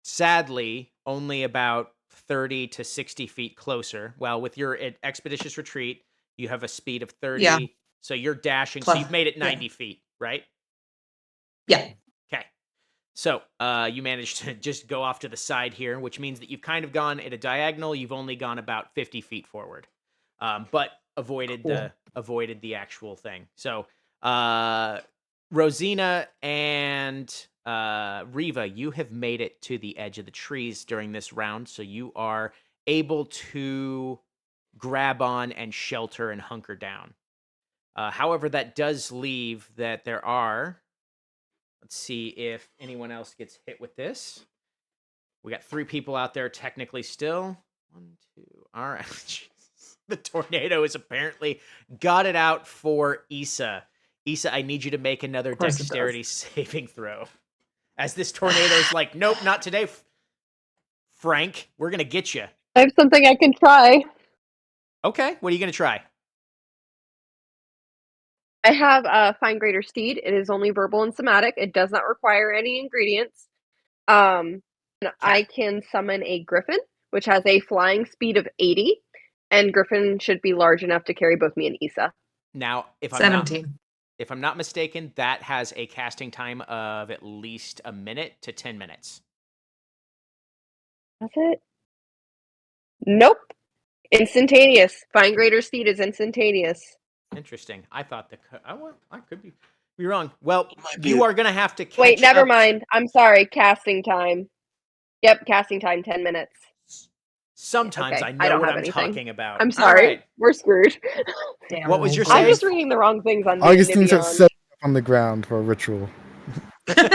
sadly only about 30 to 60 feet closer. Well, with your expeditious retreat, you have a speed of 30. Yeah. So you're dashing. Plus- so you've made it yeah. 90 feet, right? Yeah. Okay. So you managed to just go off to the side here, which means that you've kind of gone at a diagonal. You've only gone about 50 feet forward, but avoided the actual thing. So Rosina and Riva, you have made it to the edge of the trees during this round, so you are able to grab on and shelter and hunker down. However, that does leave that there are... Let's see if anyone else gets hit with this. We got 3 people out there technically still. 1, 2. All right. Jesus. The tornado has apparently got it out for Issa. Issa, I need you to make another Of course it dexterity saving throw. As this tornado is like, nope, not today, Frank. We're going to get you. I have something I can try. Okay. What are you going to try? I have Find Greater Steed. It is only verbal and somatic. It does not require any ingredients. And I can summon a griffin, which has a flying speed of 80, and griffin should be large enough to carry both me and Issa. Now, if 17. I'm not mistaken, that has a casting time of at least a minute to 10 minutes. That's it? Nope. Instantaneous. Find Greater Steed is instantaneous. Interesting. I thought I could be wrong. Well, Might be you a- are going to have to catch Wait, never up. mind. I'm sorry. Casting time. Yep, casting time 10 minutes. Sometimes Okay, I I know don't what have I'm anything. talking about. I'm All sorry. right. We're screwed. Damn What was your old save? I'm boy. just reading the wrong things on Augustine's D&D at Beyond. 7 on the ground for a ritual. Augustine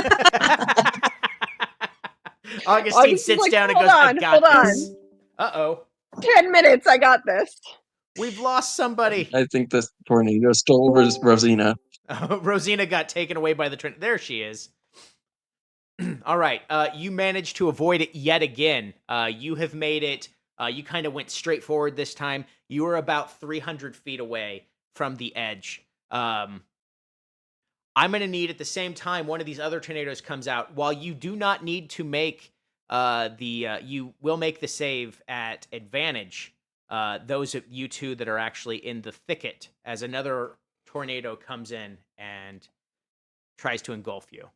Augustine's sits like, down and "Hold goes, on, I got hold on." this. Uh-oh. 10 minutes. I got this. We've lost somebody. I think this tornado stole Rosina. Rosina got taken away by the train. There she is. All right. You managed to avoid it yet again. You have made it. You kind of went straight forward this time. You were about 300 feet away from the edge. I'm going to need at the same time one of these other tornadoes comes out. While you do not need to make you will make the save at advantage. Those of you two that are actually in the thicket, as another tornado comes in and tries to engulf you.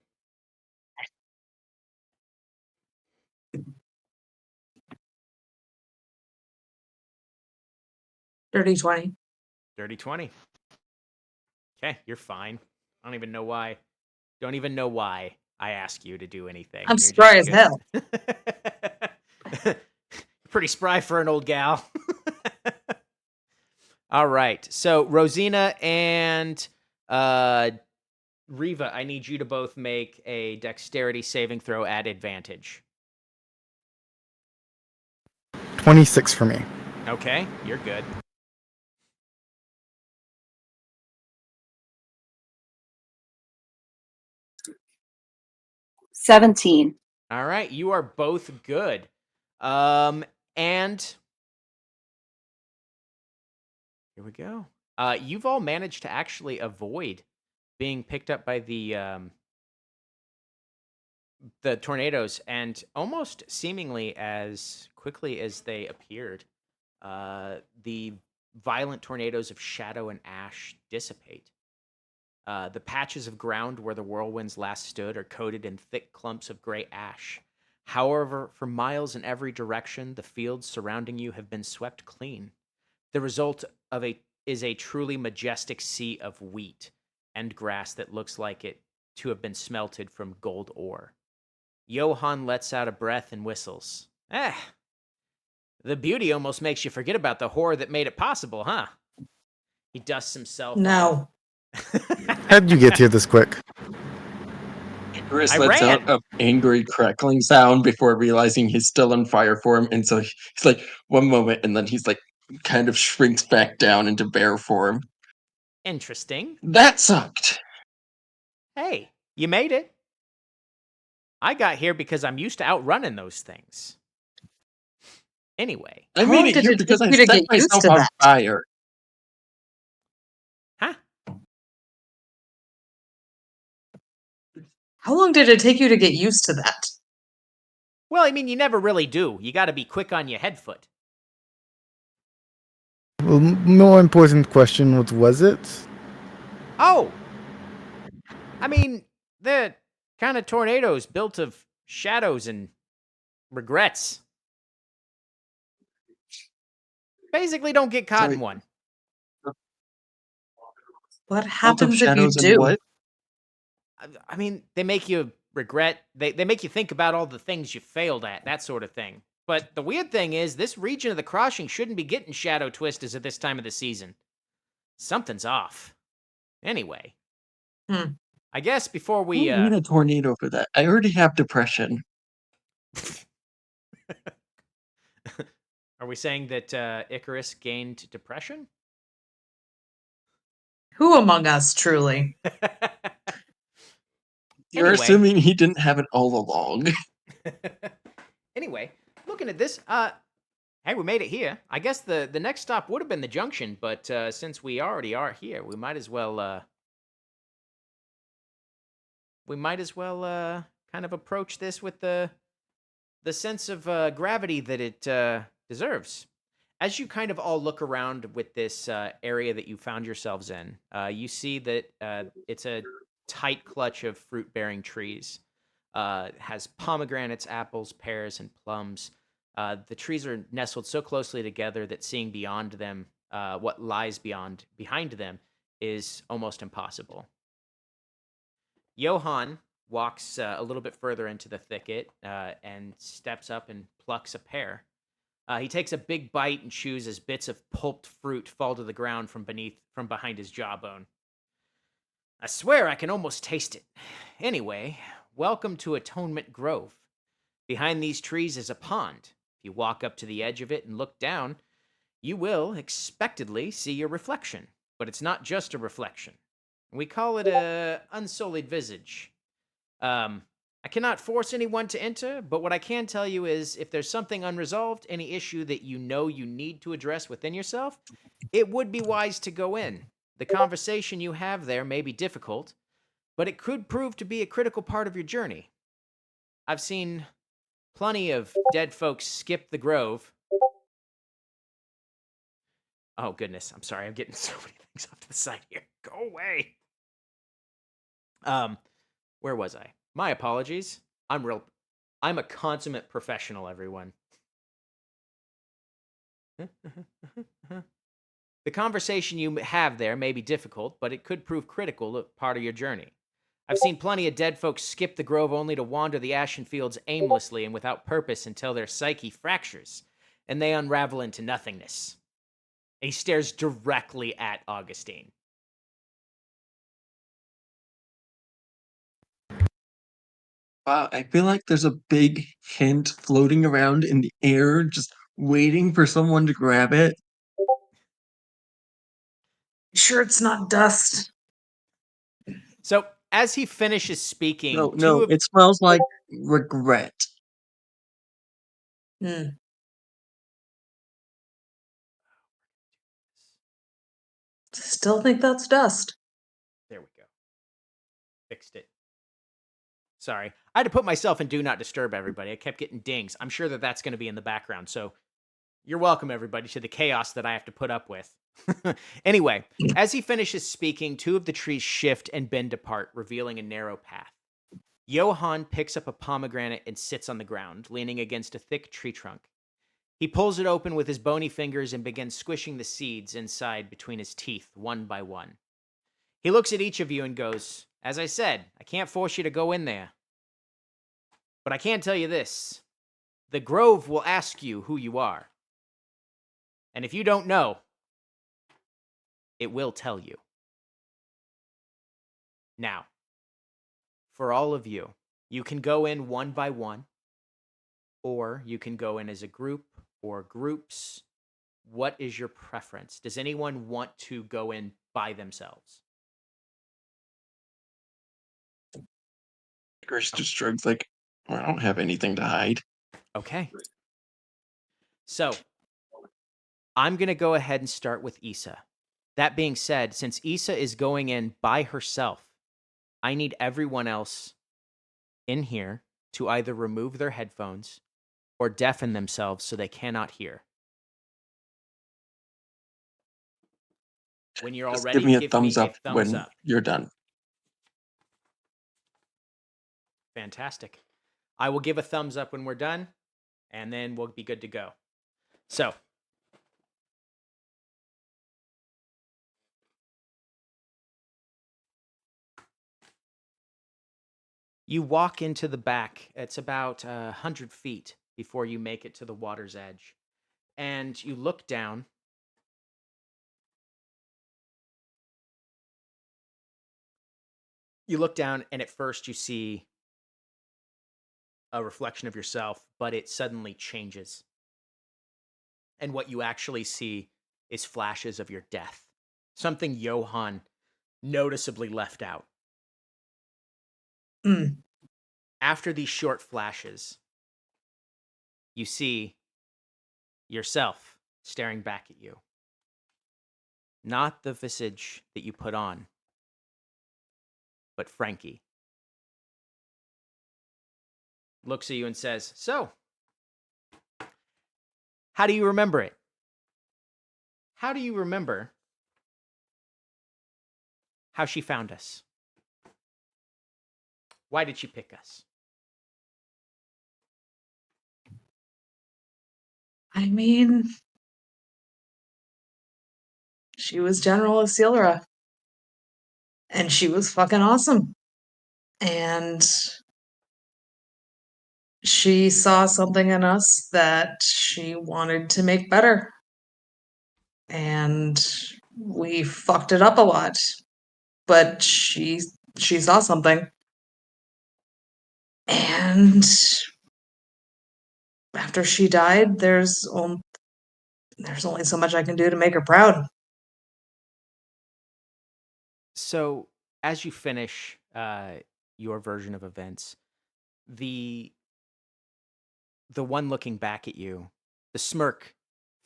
Dirty 20. Dirty 20. Okay, you're fine. I don't even know why. Don't even know why I ask you to do anything. I'm You're spry as just hell. good. Pretty spry for an old gal. All right. So Rosina and Riva, I need you to both make a dexterity saving throw at advantage. 26 for me. Okay, you're good. $17. All right, you are both good. And here we go. You've all managed to actually avoid being picked up by the tornadoes, and almost seemingly as quickly as they appeared, the violent tornadoes of shadow and ash dissipate. The patches of ground where the whirlwinds last stood are coated in thick clumps of gray ash. However, for miles in every direction, the fields surrounding you have been swept clean. The result is a truly majestic sea of wheat and grass that looks like it to have been smelted from gold ore. Johann lets out a breath and whistles. The beauty almost makes you forget about the horror that made it possible, huh? He dusts himself No. How did you get here this quick? Chris I lets ran. out an angry crackling sound before realizing he's still on fire form, and so he's like, one moment, and then he's like, kind of shrinks back down into bear form. Interesting. That sucked. Hey, you made it. I got here because I'm used to outrunning those things. Anyway. I How made long it did here it because I take you to set get used myself to on that? fire. Huh? How long did it take you to get used to that? Well, I mean, you never really do. You got to be quick on your head foot. Well, more important question was it? Oh! I mean, the kind of tornadoes built of shadows and regrets. Basically, don't get caught in one. What Built of happens if you shadows and do? what? I mean, they make you regret. They make you think about all the things you failed at, that sort of thing. But the weird thing is, this region of the crossing shouldn't be getting shadow twisters at this time of the season. Something's off. Anyway. I guess before we... I don't need a tornado for that. I already have depression. Are we saying that Icarus gained depression? Who among us, truly? You're Anyway. assuming he didn't have it all along. Anyway, looking at this, hey, we made it here. I guess the next stop would have been the junction, but since we already are here, we might as well kind of approach this with the sense of gravity that it deserves. As you kind of all look around with this area that you found yourselves in, you see that it's a tight clutch of fruit-bearing trees. Has pomegranates, apples, pears, and plums. The trees are nestled so closely together that seeing beyond them, what lies behind them, is almost impossible. Johann walks a little bit further into the thicket and steps up and plucks a pear. He takes a big bite and chews as bits of pulped fruit fall to the ground from behind his jawbone. I swear I can almost taste it. Anyway, welcome to Atonement Grove. Behind these trees is a pond. If If you walk up to the edge of it and look down, you will expectedly see your reflection. But it's not just a reflection. We call it a unsullied visage. I cannot force anyone to enter, but what I can tell you is if there's something unresolved, any issue that you know you need to address within yourself, it would be wise to go in. The conversation you have there may be difficult, but it could prove to be a critical part of your journey. I've seen plenty of dead folks skip the grove. Oh, goodness. I'm sorry. I'm getting so many things off to the side here. Go away. Where was I? My apologies. I'm a consummate professional, everyone. The conversation you have there may be difficult, but it could prove critical part of your journey. I've seen plenty of dead folks skip the grove only to wander the ashen fields aimlessly and without purpose until their psyche fractures, and they unravel into nothingness. And he stares directly at Augustine. Wow, I feel like there's a big hint floating around in the air, just waiting for someone to grab it. Sure, it's not dust. So, as he finishes speaking, No, it smells like regret. Still think that's dust. There we go. Fixed it. Sorry. I had to put myself in Do Not Disturb, everybody. I kept getting dings. I'm sure that that's going to be in the background. So you're welcome, everybody, to the chaos that I have to put up with. Anyway, as he finishes speaking, two of the trees shift and bend apart, revealing a narrow path. Johann picks up a pomegranate and sits on the ground, leaning against a thick tree trunk. He pulls it open with his bony fingers and begins squishing the seeds inside between his teeth, one by one. He looks at each of you and goes, "As I said, I can't force you to go in there. But I can tell you this. The grove will ask you who you are. And if you don't know, it will tell you. Now, for all of you, you can go in one by one, or you can go in as a group or groups. What is your preference? Does anyone want to go in by themselves?" Grace just shrugs like, I don't have anything to hide. Okay. So, I'm going to go ahead and start with Issa. That being said, since Issa is going in by herself, I need everyone else in here to either remove their headphones or deafen themselves so they cannot hear. When you're all Just ready, give me a thumbs up when up. you're done. Fantastic. I will give a thumbs up when we're done, and then we'll be good to go. So, you walk into the back. It's about 100 feet before you make it to the water's edge. And you look down. You look down, and at first you see a reflection of yourself, but it suddenly changes. And what you actually see is flashes of your death. Something Johann noticeably left out. After these short flashes, you see yourself staring back at you. Not the visage that you put on, but Frankie. Looks at you and says, "So, how do you remember it? How do you remember how she found us? Why did she pick us?" I mean, she was General Asilra. And she was fucking awesome. And she saw something in us that she wanted to make better. And we fucked it up a lot. But she saw something. And after she died, there's only so much I can do to make her proud. So, as you finish your version of events, the one looking back at you, the smirk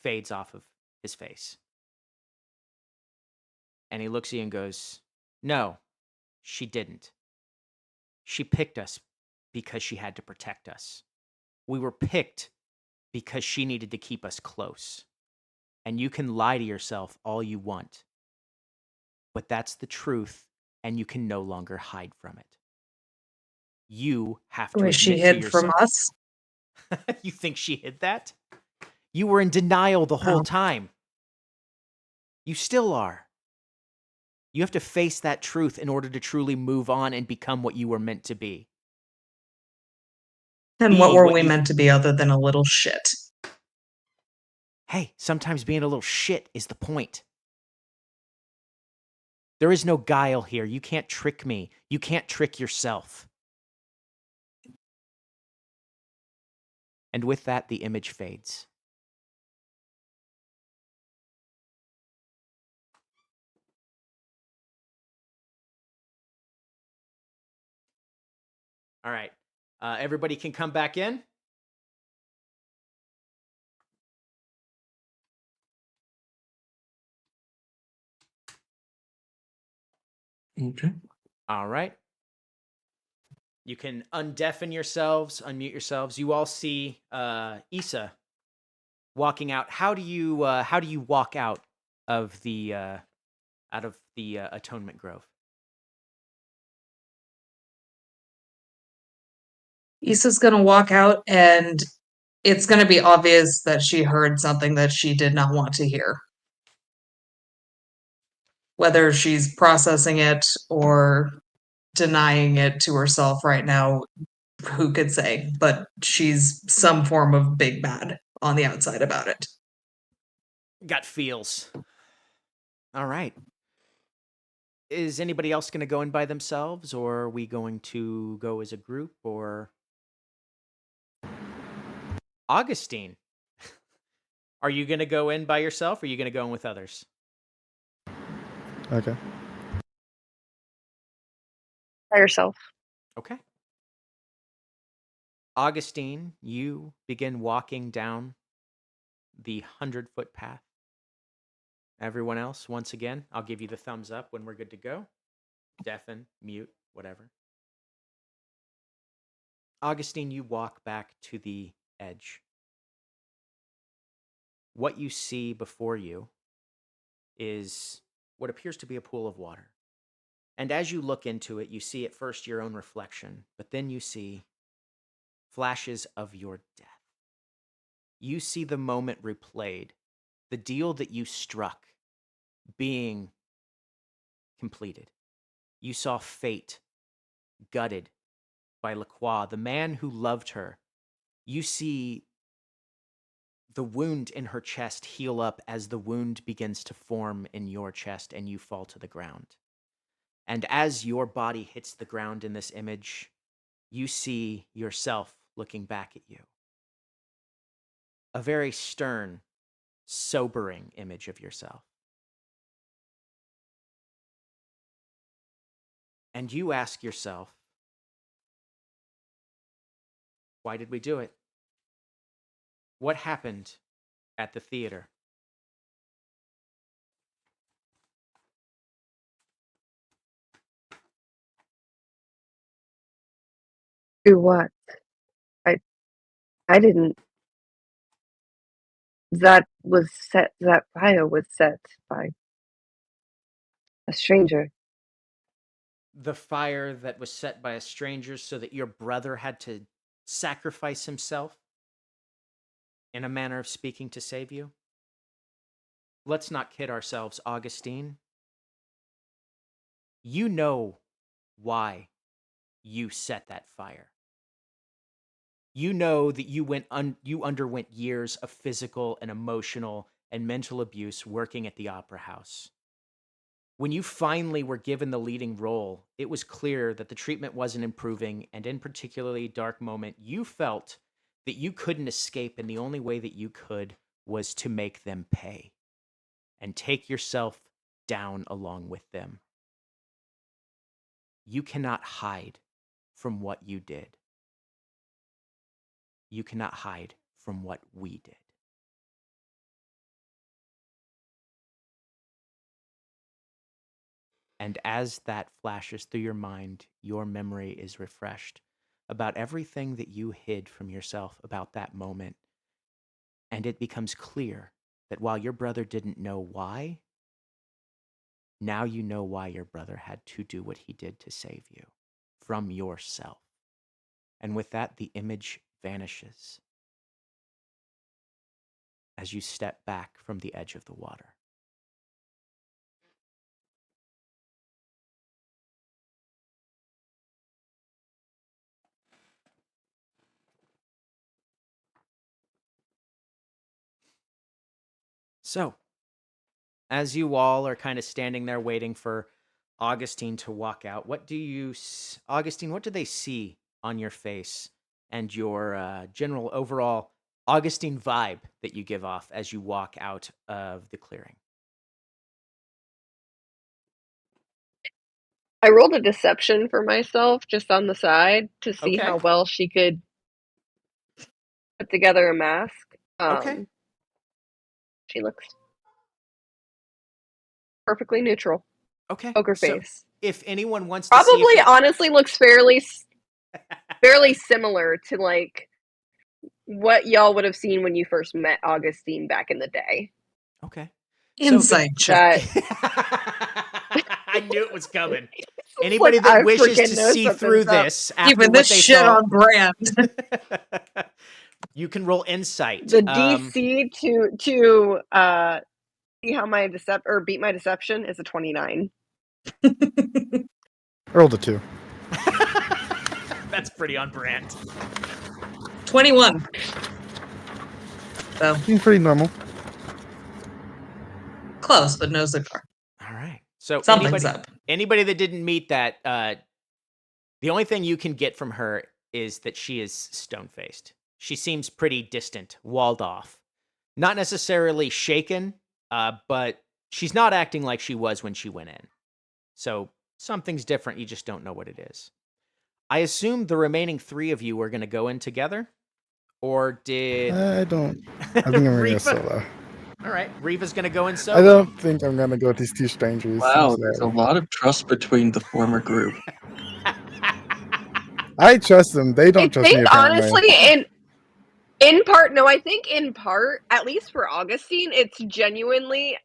fades off of his face. And he looks at you and goes, "No, she didn't. She picked us because she had to protect us. We were picked because she needed to keep us close. And you can lie to yourself all you want, but that's the truth, and you can no longer hide from it. You have to Was she admit to hid from yourself." us? You think she hid that? You were in denial the whole No. time. You still are. You have to face that truth in order to truly move on and become what you were meant to be. And what were we you meant to be other than a little shit? Hey, sometimes being a little shit is the point. There is no guile here. You can't trick me. You can't trick yourself. And with that, the image fades. All right. Everybody can come back in. Okay. All right. You can undeafen yourselves, unmute yourselves. You all see Issa walking out. How do you walk out of the Atonement Grove? Issa's gonna walk out, and it's gonna be obvious that she heard something that she did not want to hear. Whether she's processing it or denying it to herself right now, who could say? But she's some form of big bad on the outside about it. Got feels. All right. Is anybody else going to go in by themselves, or are we going to go as a group, or Augustine? Are you going to go in by yourself, or are you going to go in with others? Okay. By yourself. Okay. Augustine, you begin walking down the 100-foot path. Everyone else, once again, I'll give you the thumbs up when we're good to go. Deafen, mute, whatever. Augustine, you walk back to the edge. What you see before you is what appears to be a pool of water. And as you look into it, you see at first your own reflection, but then you see flashes of your death. You see the moment replayed, the deal that you struck being completed. You saw fate gutted by Lacroix, the man who loved her. You see the wound in her chest heal up as the wound begins to form in your chest and you fall to the ground. And as your body hits the ground in this image, you see yourself looking back at you. A very stern, sobering image of yourself. And you ask yourself, why did we do it? What happened at the theater? Do what? I didn't. That fire was set by a stranger. The fire that was set by a stranger so that your brother had to sacrifice himself, in a manner of speaking, to save you? Let's not kid ourselves, Augustine. You know why you set that fire. You know that you underwent years of physical and emotional and mental abuse working at the Opera House. When you finally were given the leading role, it was clear that the treatment wasn't improving, and in particularly dark moment, you felt that you couldn't escape, and the only way that you could was to make them pay and take yourself down along with them. You cannot hide from what you did. You cannot hide from what we did. And as that flashes through your mind, your memory is refreshed about everything that you hid from yourself about that moment. And it becomes clear that while your brother didn't know why, now you know why your brother had to do what he did to save you from yourself. And with that, the image vanishes as you step back from the edge of the water. So, as you all are kind of standing there waiting for Augustine to walk out, Augustine, what do they see on your face and your general overall Augustine vibe that you give off as you walk out of the clearing? I rolled a deception for myself just on the side to see Okay. how well she could put together a mask. Okay. She looks perfectly neutral. Okay. Poker So face. if anyone wants to see Probably, if honestly, looks fairly similar to like what y'all would have seen when you first met Augustine back in the day. Okay. Insight check. I knew it was coming. It's Anybody like, that I wishes to freaking know see something's through up. this after Keeping what this they shit saw, on brand. you can roll insight. The DC to see how my beat my deception is a 29. I rolled a 2. That's pretty on brand. 21. So Seems pretty normal. close, but no cigar. All right. So Something's up. anybody that didn't meet that, the only thing you can get from her is that she is stone-faced. She seems pretty distant, walled off. Not necessarily shaken, but she's not acting like she was when she went in. So something's different. You just don't know what it is. I assume the remaining 3 of you were going to go in together? Or did... I think I'm going to go solo. All right. Riva's going to go in solo. I don't think I'm going to go with these 2 strangers. Wow, there's a lot of trust between the former group. I trust them. They don't trust me, apparently. Honestly, in part, no, I think in part, at least for Augustine, it's genuinely,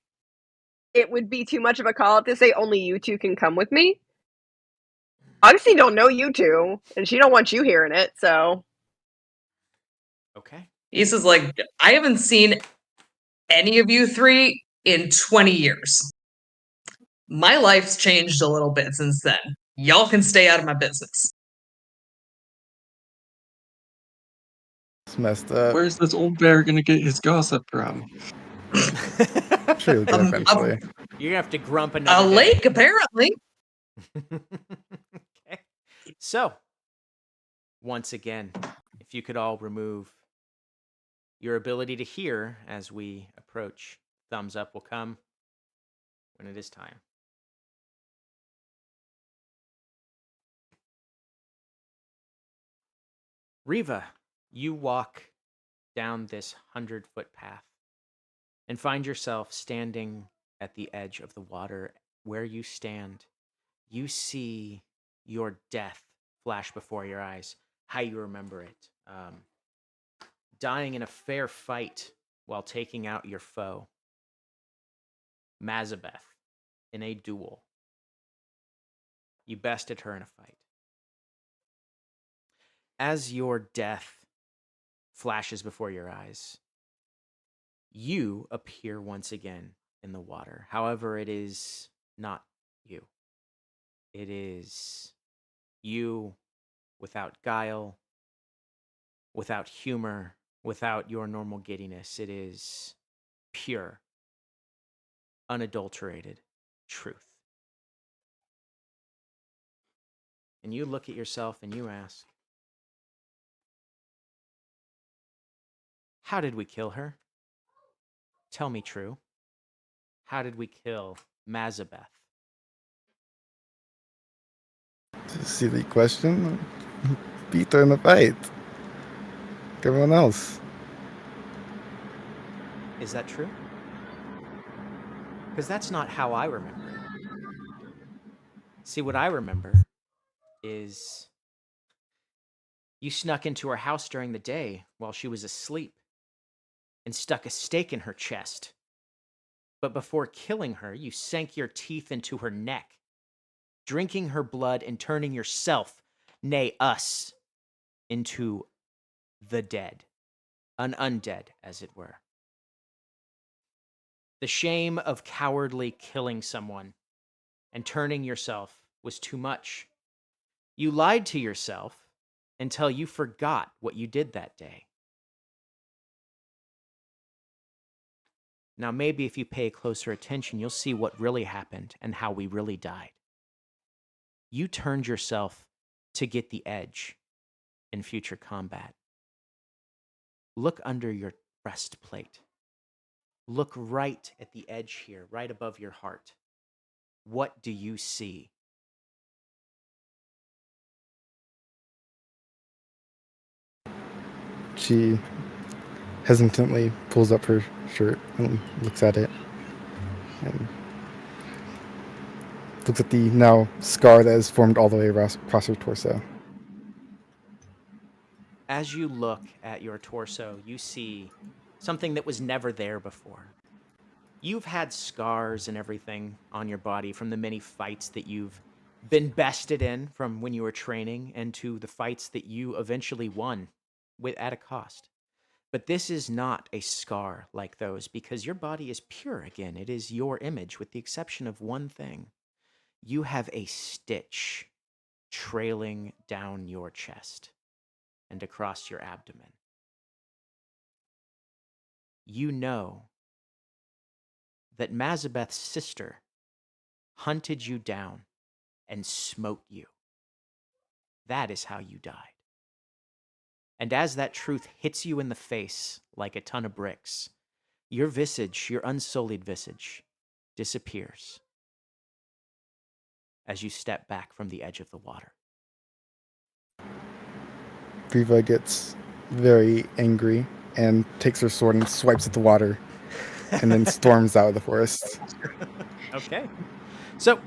it would be too much of a call to say only you 2 can come with me. Augustine don't know you 2, and she don't want you hearing it, so. Okay. Issa's like, I haven't seen any of you 3 in 20 years. My life's changed a little bit since then. Y'all can stay out of my business. It's messed up. Where's this old bear gonna get his gossip from? Sure, he'll get it eventually. You're gonna have to grump another A day. lake, apparently. Okay. So, once again, if you could all remove your ability to hear as we approach, thumbs up will come when it is time. Riva, you walk down this 100-foot path and find yourself standing at the edge of the water. Where you stand, you see your death flash before your eyes, how you remember it. Dying in a fair fight while taking out your foe, Mazabeth, in a duel. You bested her in a fight. As your death flashes before your eyes, you appear once again in the water. However, it is not you. It is you without guile, without humor, without your normal giddiness. It is pure, unadulterated truth. And you look at yourself and you ask, How did we kill her? Tell me true. How did we kill Mazabeth? Silly question. Beat her in a fight. Like everyone else. Is that true? Because that's not how I remember it. See, what I remember is you snuck into her house during the day while she was asleep and stuck a stake in her chest. But before killing her, you sank your teeth into her neck, drinking her blood and turning yourself, nay, us, into the dead, an undead, as it were. The shame of cowardly killing someone and turning yourself was too much. You lied to yourself until you forgot what you did that day. Now, maybe if you pay closer attention, you'll see what really happened and how we really died. You turned yourself to get the edge in future combat. Look under your breastplate. Look right at the edge here, right above your heart. What do you see? She hesitantly pulls up her shirt and looks at it. And looks at the now scar that has formed all the way across her torso. As you look at your torso, you see something that was never there before. You've had scars and everything on your body from the many fights that you've been bested in from when you were training and to the fights that you eventually won at a cost. But this is not a scar like those because your body is pure again. It is your image with the exception of one thing. You have a stitch trailing down your chest and across your abdomen. You know that Mazabeth's sister hunted you down and smote you. That is how you died. And as that truth hits you in the face like a ton of bricks, your visage, your unsullied visage, disappears as you step back from the edge of the water. Riva gets very angry and takes her sword and swipes at the water and then storms out of the forest. Okay. So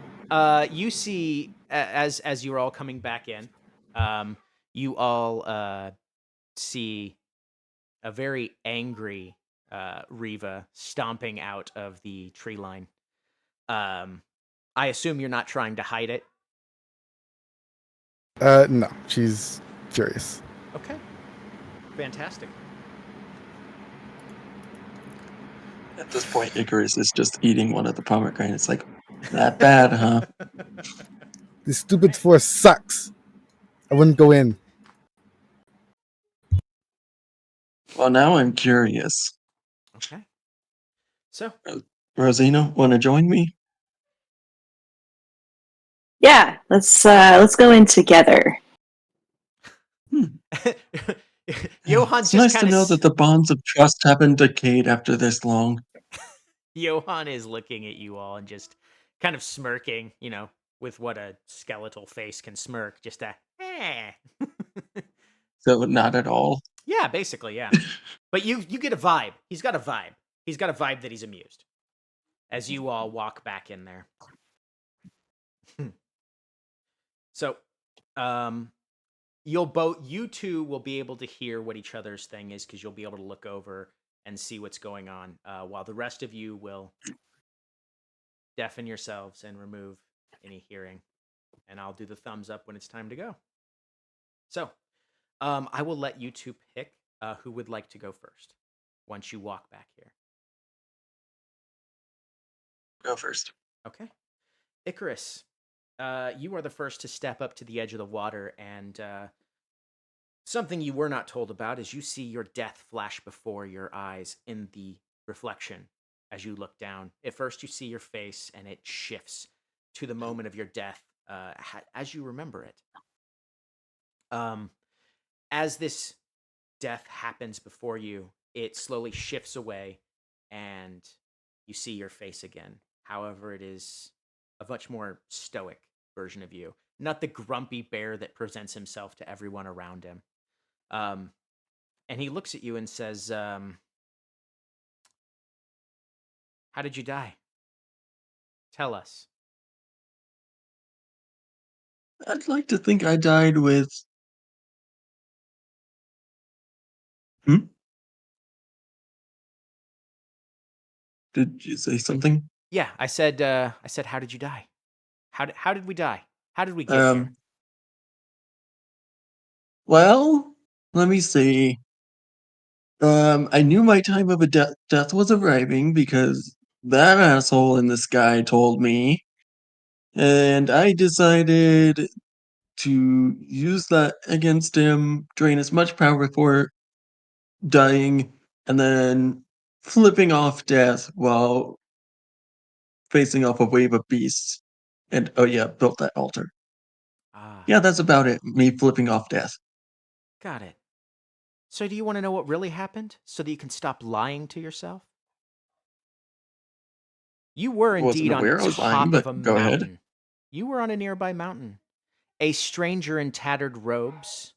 you see, as you're all coming back in, you all see a very angry Riva stomping out of the tree line. I assume you're not trying to hide it. No, she's furious. Okay. Fantastic. At this point, Icarus is just eating one of the pomegranates. Like, that bad, huh? This stupid forest sucks. I wouldn't go in. Well, now I'm curious. Okay. So, Rosina, want to join me? Yeah, let's go in together. Johan's It's just nice to kind know of that the bonds of trust haven't decayed after this long. Johan is looking at you all and just kind of smirking, with what a skeletal face can smirk, just a So not at all. Yeah, basically, yeah. But you get a vibe. He's got a vibe. He's got a vibe that he's amused as you all walk back in there. So, you two will be able to hear what each other's thing is because you'll be able to look over and see what's going on, while the rest of you will deafen yourselves and remove any hearing. And I'll do the thumbs up when it's time to go. So, I will let you two pick who would like to go first once you walk back here. Go first. Okay. Icarus, you are the first to step up to the edge of the water, and something you were not told about is you see your death flash before your eyes in the reflection as you look down. At first, you see your face, and it shifts to the moment of your death as you remember it. As this death happens before you, it slowly shifts away and you see your face again. However, it is a much more stoic version of you, not the grumpy bear that presents himself to everyone around him. Um, and he looks at you and says, how did you die? Tell us. I'd like to think I died with. Hmm? Did you say something? Yeah, I said, how did you die? How did we die? How did we get here? Um, well, let me see. I knew my time of a death was arriving because that asshole in the sky told me, and I decided to use that against him, drain as much power before dying, and then flipping off death while facing off a wave of beasts. And oh yeah, built that altar. Ah, Yeah, that's about it. Me flipping off death. got it. So do you want to know what really happened so that you can stop lying to yourself? You were Wasn't indeed on aware I was lying, top but of a go ahead. mountain. You were on a nearby mountain. A stranger in tattered robes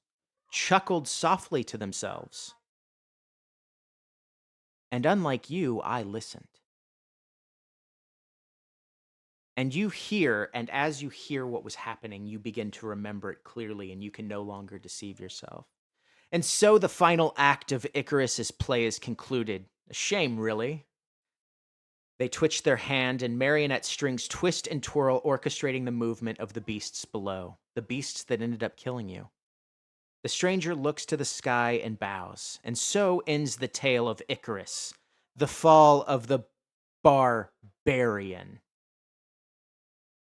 chuckled softly to themselves. And unlike you, I listened. And you hear, and as you hear what was happening, you begin to remember it clearly, and you can no longer deceive yourself. And so the final act of Icarus's play is concluded. A shame, really. They twitch their hand, and marionette strings twist and twirl, orchestrating the movement of the beasts below, the beasts that ended up killing you. The stranger looks to the sky and bows, and so ends the tale of Icarus, the fall of the barbarian.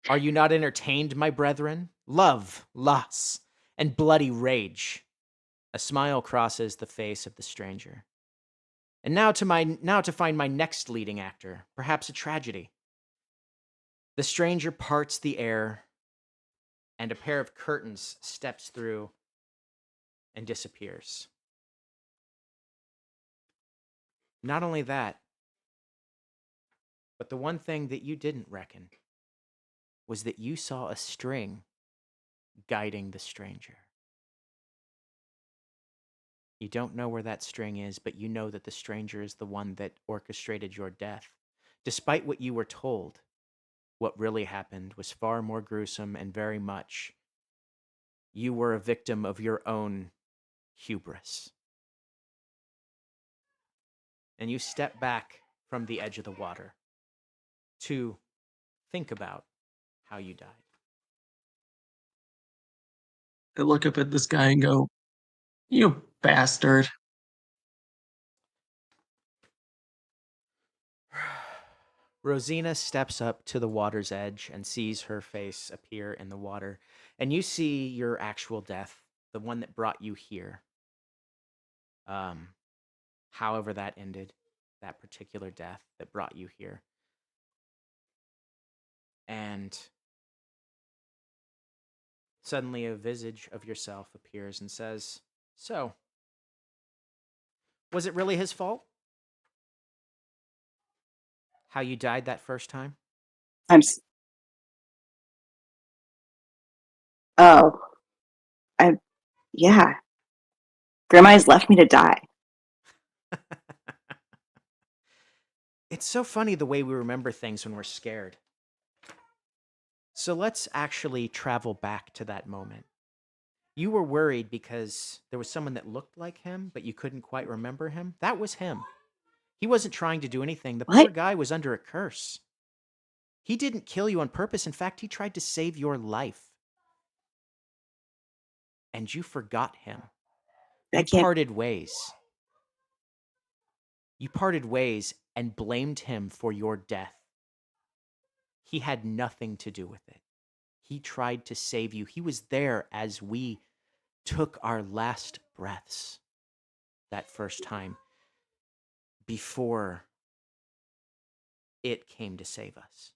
Are you not entertained, my brethren? Love, loss, and bloody rage. A smile crosses the face of the stranger. And now to find my next leading actor, perhaps a tragedy. The stranger parts the air, and a pair of curtains steps through and disappears. Not only that, but the one thing that you didn't reckon was that you saw a string guiding the stranger. You don't know where that string is, but you know that the stranger is the one that orchestrated your death. Despite what you were told, what really happened was far more gruesome, and very much you were a victim of your own hubris. And you step back from the edge of the water to think about how you died. I look up at this guy and go, "You bastard." Rosina steps up to the water's edge and sees her face appear in the water. And you see your actual death, the one that brought you here. However that ended, that particular death that brought you here. And suddenly a visage of yourself appears and says, so, was it really his fault? How you died that first time? I'm. Oh, I. Yeah. Grandma has left me to die. It's so funny the way we remember things when we're scared. So let's actually travel back to that moment. You were worried because there was someone that looked like him, but you couldn't quite remember him. That was him. He wasn't trying to do anything. The poor What? guy was under a curse. He didn't kill you on purpose. In fact, he tried to save your life. And you forgot him. I You can't. parted ways. You parted ways and blamed him for your death. He had nothing to do with it. He tried to save you. He was there as we took our last breaths that first time before it came to save us.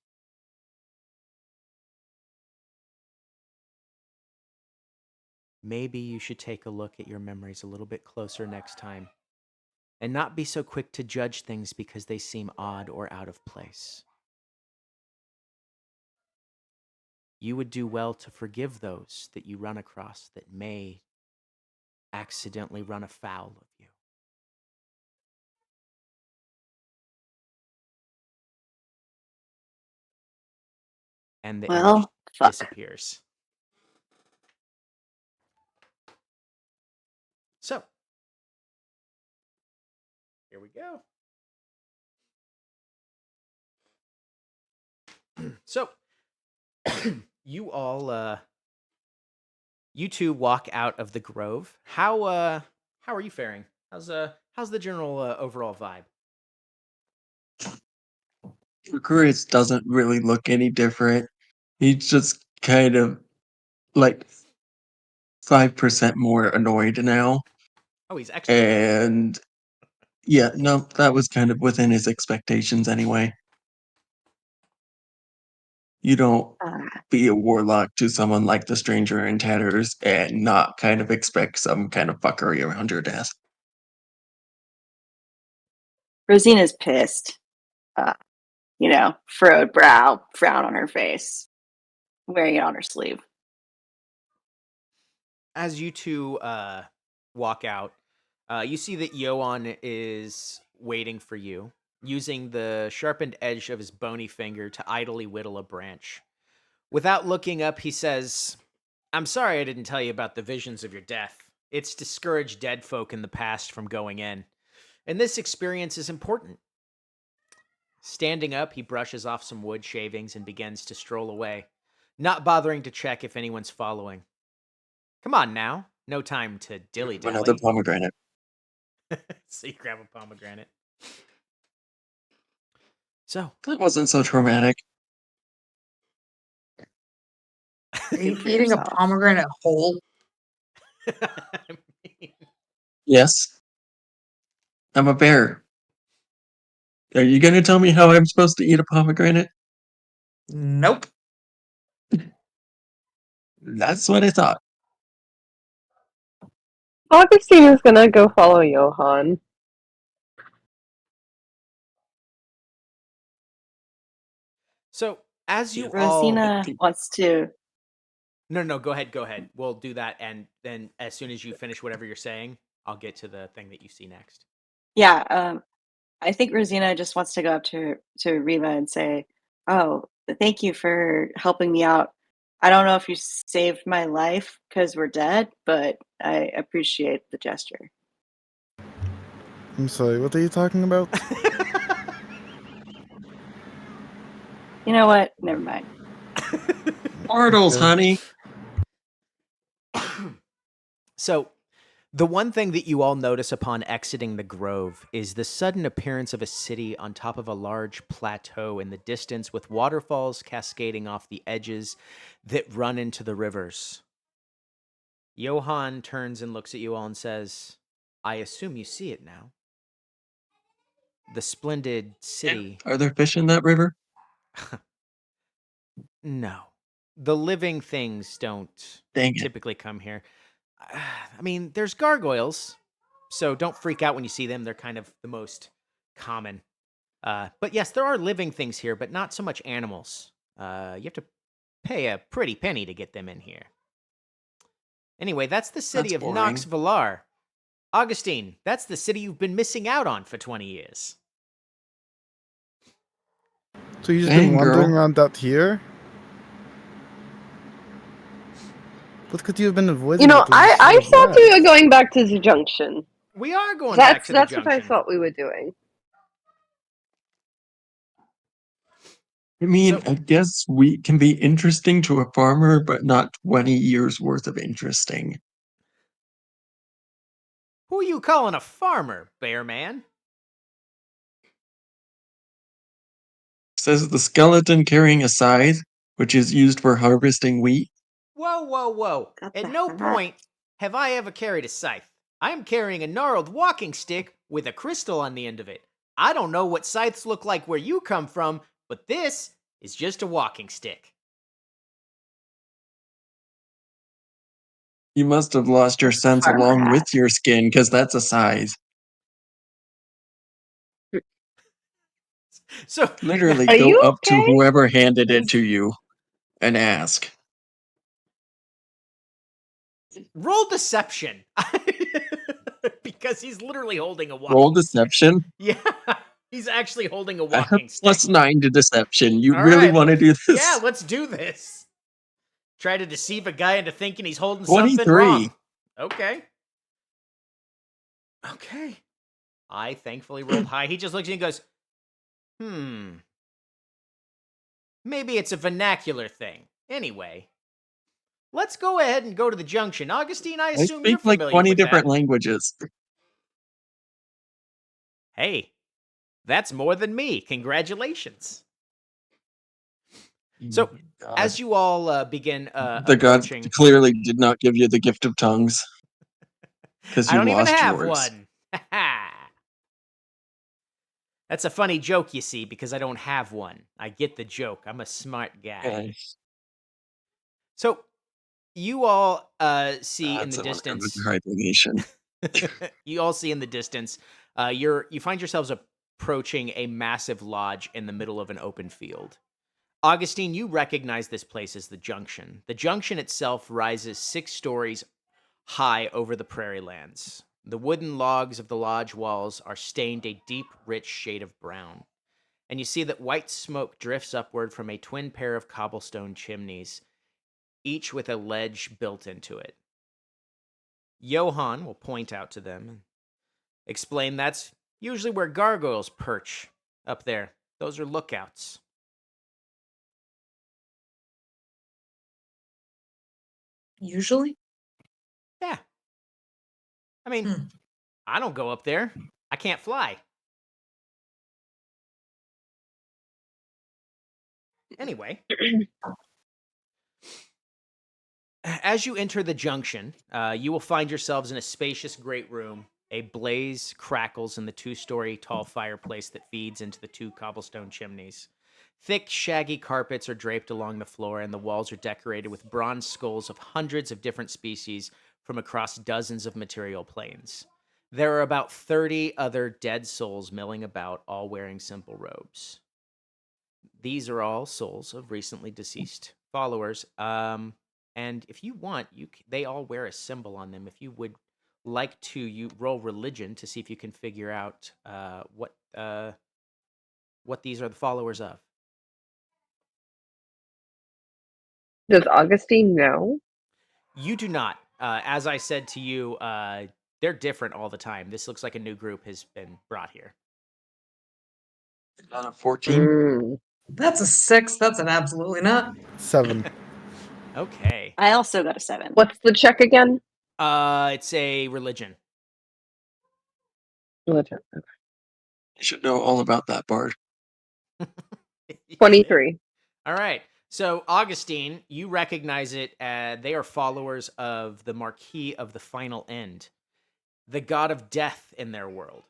Maybe you should take a look at your memories a little bit closer next time and not be so quick to judge things because they seem odd or out of place. You would do well to forgive those that you run across that may accidentally run afoul of you. And the image Well, fuck. disappears. So, here we go. So, you all, you two walk out of the grove. How are you faring? How's the general overall vibe? Chris doesn't really look any different. He's just kind of like 5% more annoyed now. Oh, he's extra annoyed. And yeah, no, that was kind of within his expectations anyway. You don't be a warlock to someone like the stranger in tatters and not kind of expect some kind of fuckery around your desk. Rosina's pissed. Furrowed brow, frown on her face, wearing it on her sleeve. As you two walk out, you see that Johan is waiting for you, using the sharpened edge of his bony finger to idly whittle a branch. Without looking up, he says, "I'm sorry I didn't tell you about the visions of your death. It's discouraged dead folk in the past from going in, and this experience is important." Standing up, he brushes off some wood shavings and begins to stroll away, not bothering to check if anyone's following. Come on now. No time to Another dilly-dally. pomegranate. So you grab a pomegranate. So, That wasn't so traumatic. Eating a pomegranate whole? I mean, Yes, I'm a bear. Are you going to tell me how I'm supposed to eat a pomegranate? Nope. That's what I thought. Augustine is gonna go follow Johan. so as you all Rosina wants to. No, go ahead. We'll do that, and then as soon as you finish whatever you're saying, I'll get to the thing that you see next. Yeah, I think Rosina just wants to go up to Riva and say, "Oh, thank you for helping me out. I don't know if you saved my life because we're dead, but I appreciate the gesture." I'm sorry, what are you talking about? You know what? Never mind. Portals, honey. So, the one thing that you all notice upon exiting the grove is the sudden appearance of a city on top of a large plateau in the distance with waterfalls cascading off the edges that run into the rivers. Johan turns and looks at you all and says, "I assume you see it now. The splendid city." Are there fish in that river? No. The living things don't Dang it. typically come here. I mean, there's gargoyles, so don't freak out when you see them. They're kind of the most common. But yes, there are living things here, but not so much animals. You have to pay a pretty penny to get them in here. Anyway, that's the city That's of boring. Nox Villar. Augustine, that's the city you've been missing out on for 20 years. So you just Dang, been wandering girl. around out here? What could you have been avoiding? You know, that was I so thought bad? we were going back to the junction. We are going back to the That's junction. what I thought we were doing. I mean, So- I guess we can be interesting to a farmer, but not 20 years worth of interesting. Who are you calling a farmer, bear man? Says the skeleton carrying a scythe, which is used for harvesting wheat. Whoa. Got At the no hat. point have I ever carried a scythe. I am carrying a gnarled walking stick with a crystal on the end of it. I don't know what scythes look like where you come from, but this is just a walking stick. You must have lost your That's a sense farmer along hat. with your skin, because that's a scythe. So Literally Are go you up to okay? whoever handed it to you and ask. roll deception. Because he's literally holding a walking Roll stick. deception. Yeah, he's actually holding a I have walking stick. +9 to deception. You All really right. want to do this? Yeah, let's do this. Try to deceive a guy into thinking he's holding something 23. wrong. Okay. Okay. I thankfully rolled high. He just looks at you and goes, maybe it's a vernacular thing. Anyway, let's go ahead and go to the junction. Augustine, I I assume you're speak like familiar 20 with different that. languages. Hey, that's more than me. Congratulations. So, God. as you all begin The gods approaching, clearly did not give you the gift of tongues. Because I you don't even lost have yours. one. That's a funny joke, you see, because I don't have one. I get the joke. I'm a smart guy. Okay. So, you all see in That's the the one that was distance. hibernation. You all see in the distance. You find yourselves approaching a massive lodge in the middle of an open field. Augustine, you recognize this place as the junction. The junction itself rises 6 stories high over the prairie lands. The wooden logs of the lodge walls are stained a deep, rich shade of brown. And you see that white smoke drifts upward from a twin pair of cobblestone chimneys, each with a ledge built into it. Johann will point out to them and explain that's usually where gargoyles perch up there. Those are lookouts. Usually? Yeah. I mean, I don't go up there. I can't fly. Anyway, as you enter the junction, you will find yourselves in a spacious great room. A blaze crackles in the 2-story tall fireplace that feeds into the 2 cobblestone chimneys. Thick, shaggy carpets are draped along the floor, and the walls are decorated with bronze skulls of hundreds of different species from across dozens of material planes. There are about 30 other dead souls milling about, all wearing simple robes. These are all souls of recently deceased followers. And if you want, they all wear a symbol on them. If you would like to, you roll religion to see if you can figure out what these are the followers of. Does Augustine know? You do not. As I said to you, they're different all the time. This looks like a new group has been brought here. On a 14. Mm. That's a 6. That's an absolutely not. 7. Okay. I also got a 7. What's the check again? It's a religion. Religion. You should know all about that, Bard. 23. All right. So, Augustine, you recognize it. They are followers of the Marquis of the Final End, the god of death in their world.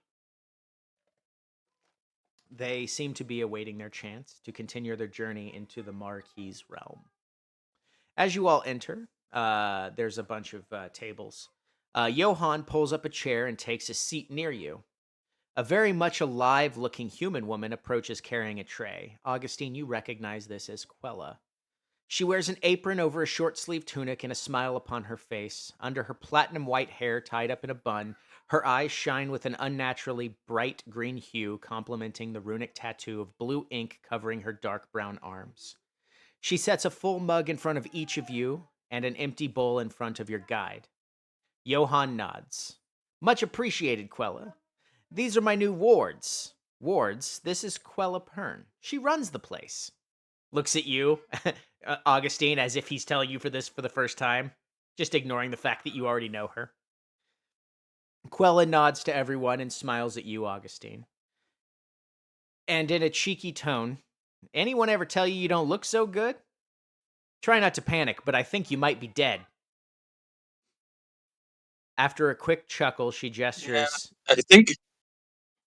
They seem to be awaiting their chance to continue their journey into the Marquis' realm. As you all enter, there's a bunch of tables. Johann pulls up a chair and takes a seat near you. A very much alive-looking human woman approaches carrying a tray. Augustine, you recognize this as Quella. She wears an apron over a short-sleeved tunic and a smile upon her face. Under her platinum white hair tied up in a bun, her eyes shine with an unnaturally bright green hue, complementing the runic tattoo of blue ink covering her dark brown arms. She sets a full mug in front of each of you and an empty bowl in front of your guide. Johann nods. Much appreciated, Quella. These are my new wards. Wards, this is Quella Pern. She runs the place. Looks at you, Augustine, as if he's telling you for this for the first time, just ignoring the fact that you already know her. Quella nods to everyone and smiles at you, Augustine. And in a cheeky tone, anyone ever tell you don't look so good? Try not to panic, but I think you might be dead. After a quick chuckle, she gestures. I think.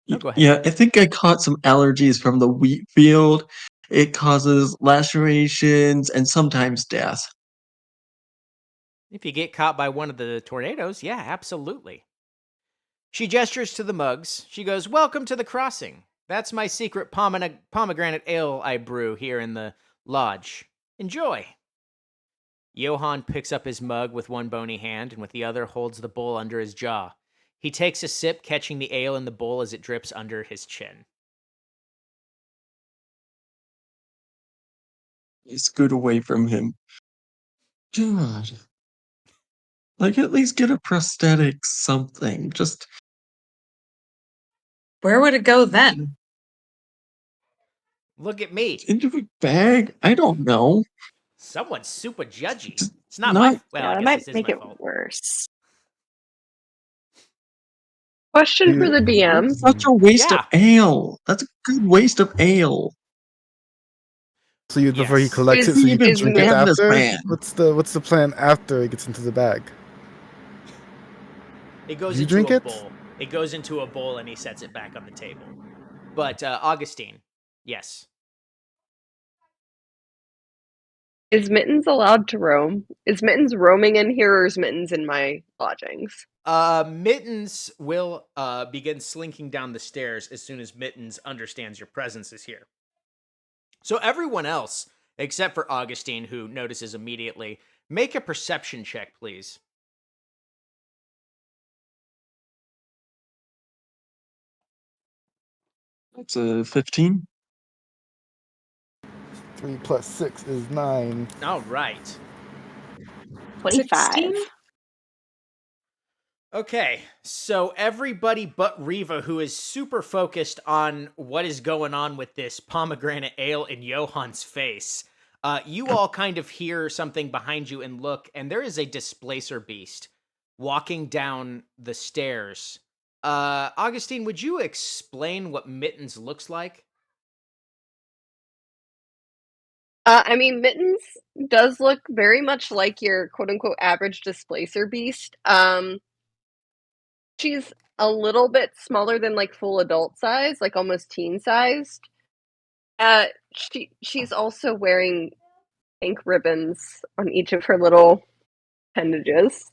No, go ahead. Yeah, I think I caught some allergies from the wheat field. It causes lacerations and sometimes death. If you get caught by one of the tornadoes, yeah, absolutely. She gestures to the mugs. She goes, "Welcome to the crossing. That's my secret pomegranate ale I brew here in the lodge. Enjoy. Johann picks up his mug with one bony hand and with the other holds the bowl under his jaw. He takes a sip, catching the ale in the bowl as it drips under his chin. You scoot away from him. God. Like, at least get a prosthetic something. Just Where would it go then? Look at me. into a bag? I don't know. Someone's super judgy. Just It's not not- my well, Yeah, I that guess might this is make my it fault. worse. Question for the DM. That's such a waste Yeah. of ale. That's a good waste of ale. So you before he Yes. collects it, Is- so you can is drink it Damn this after. man. What's the plan after it gets into the bag? It goes You into drink a it? bowl. It goes into a bowl and he sets it back on the table. But Augustine, yes. Is Mittens allowed to roam? Is Mittens roaming in here, or is Mittens in my lodgings? Mittens will begin slinking down the stairs as soon as Mittens understands your presence is here. So everyone else, except for Augustine, who notices immediately, make a perception check, please. That's a 15. 3 plus 6 is 9. All right. 25. 16? Okay, so everybody but Riva, who is super focused on what is going on with this pomegranate ale in Johann's face, you all kind of hear something behind you and look, and there is a displacer beast walking down the stairs. Augustine, would you explain what Mittens looks like? I mean, Mittens does look very much like your quote-unquote average displacer beast. She's a little bit smaller than like full adult size, like almost teen sized. She's also wearing pink ribbons on each of her little appendages.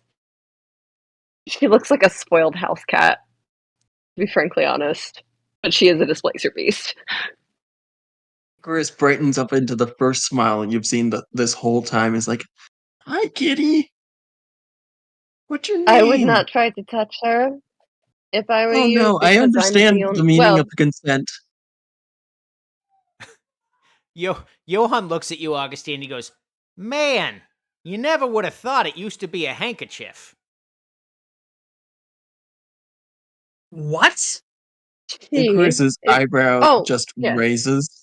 She looks like a spoiled house cat, to be frankly honest. But she is a displacer beast. Chris brightens up into the first smile you've seen this whole time. Is like, "Hi, kitty. What's your name?" I would not try to touch her if I were Oh you. no, I because I'm understand the only. the meaning Well, of consent. Johann looks at you, Augustine, and he goes, "Man, you never would have thought it used to be a handkerchief." What? she Chris's is- eyebrow oh, just yes. raises.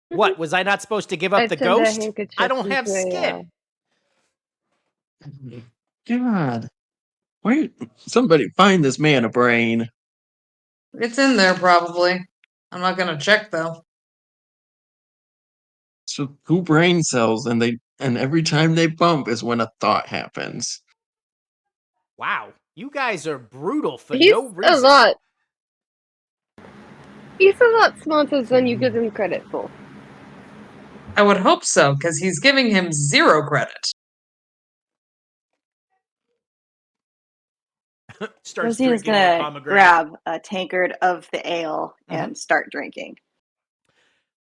What, was I not supposed to give I up the said ghost? handkerchief I don't have into a, skin. God, why? Somebody find this man a brain. It's in there probably. I'm not gonna check though. So two brain cells, and every time they bump is when a thought happens. Wow, you guys are brutal for He's no reason. He's a lot smarter than you give him credit for. I would hope so, because he's giving him 0 credit. Starts Rosie is drinking the gonna pomegranate. grab a tankard of the ale Mhm. and start drinking.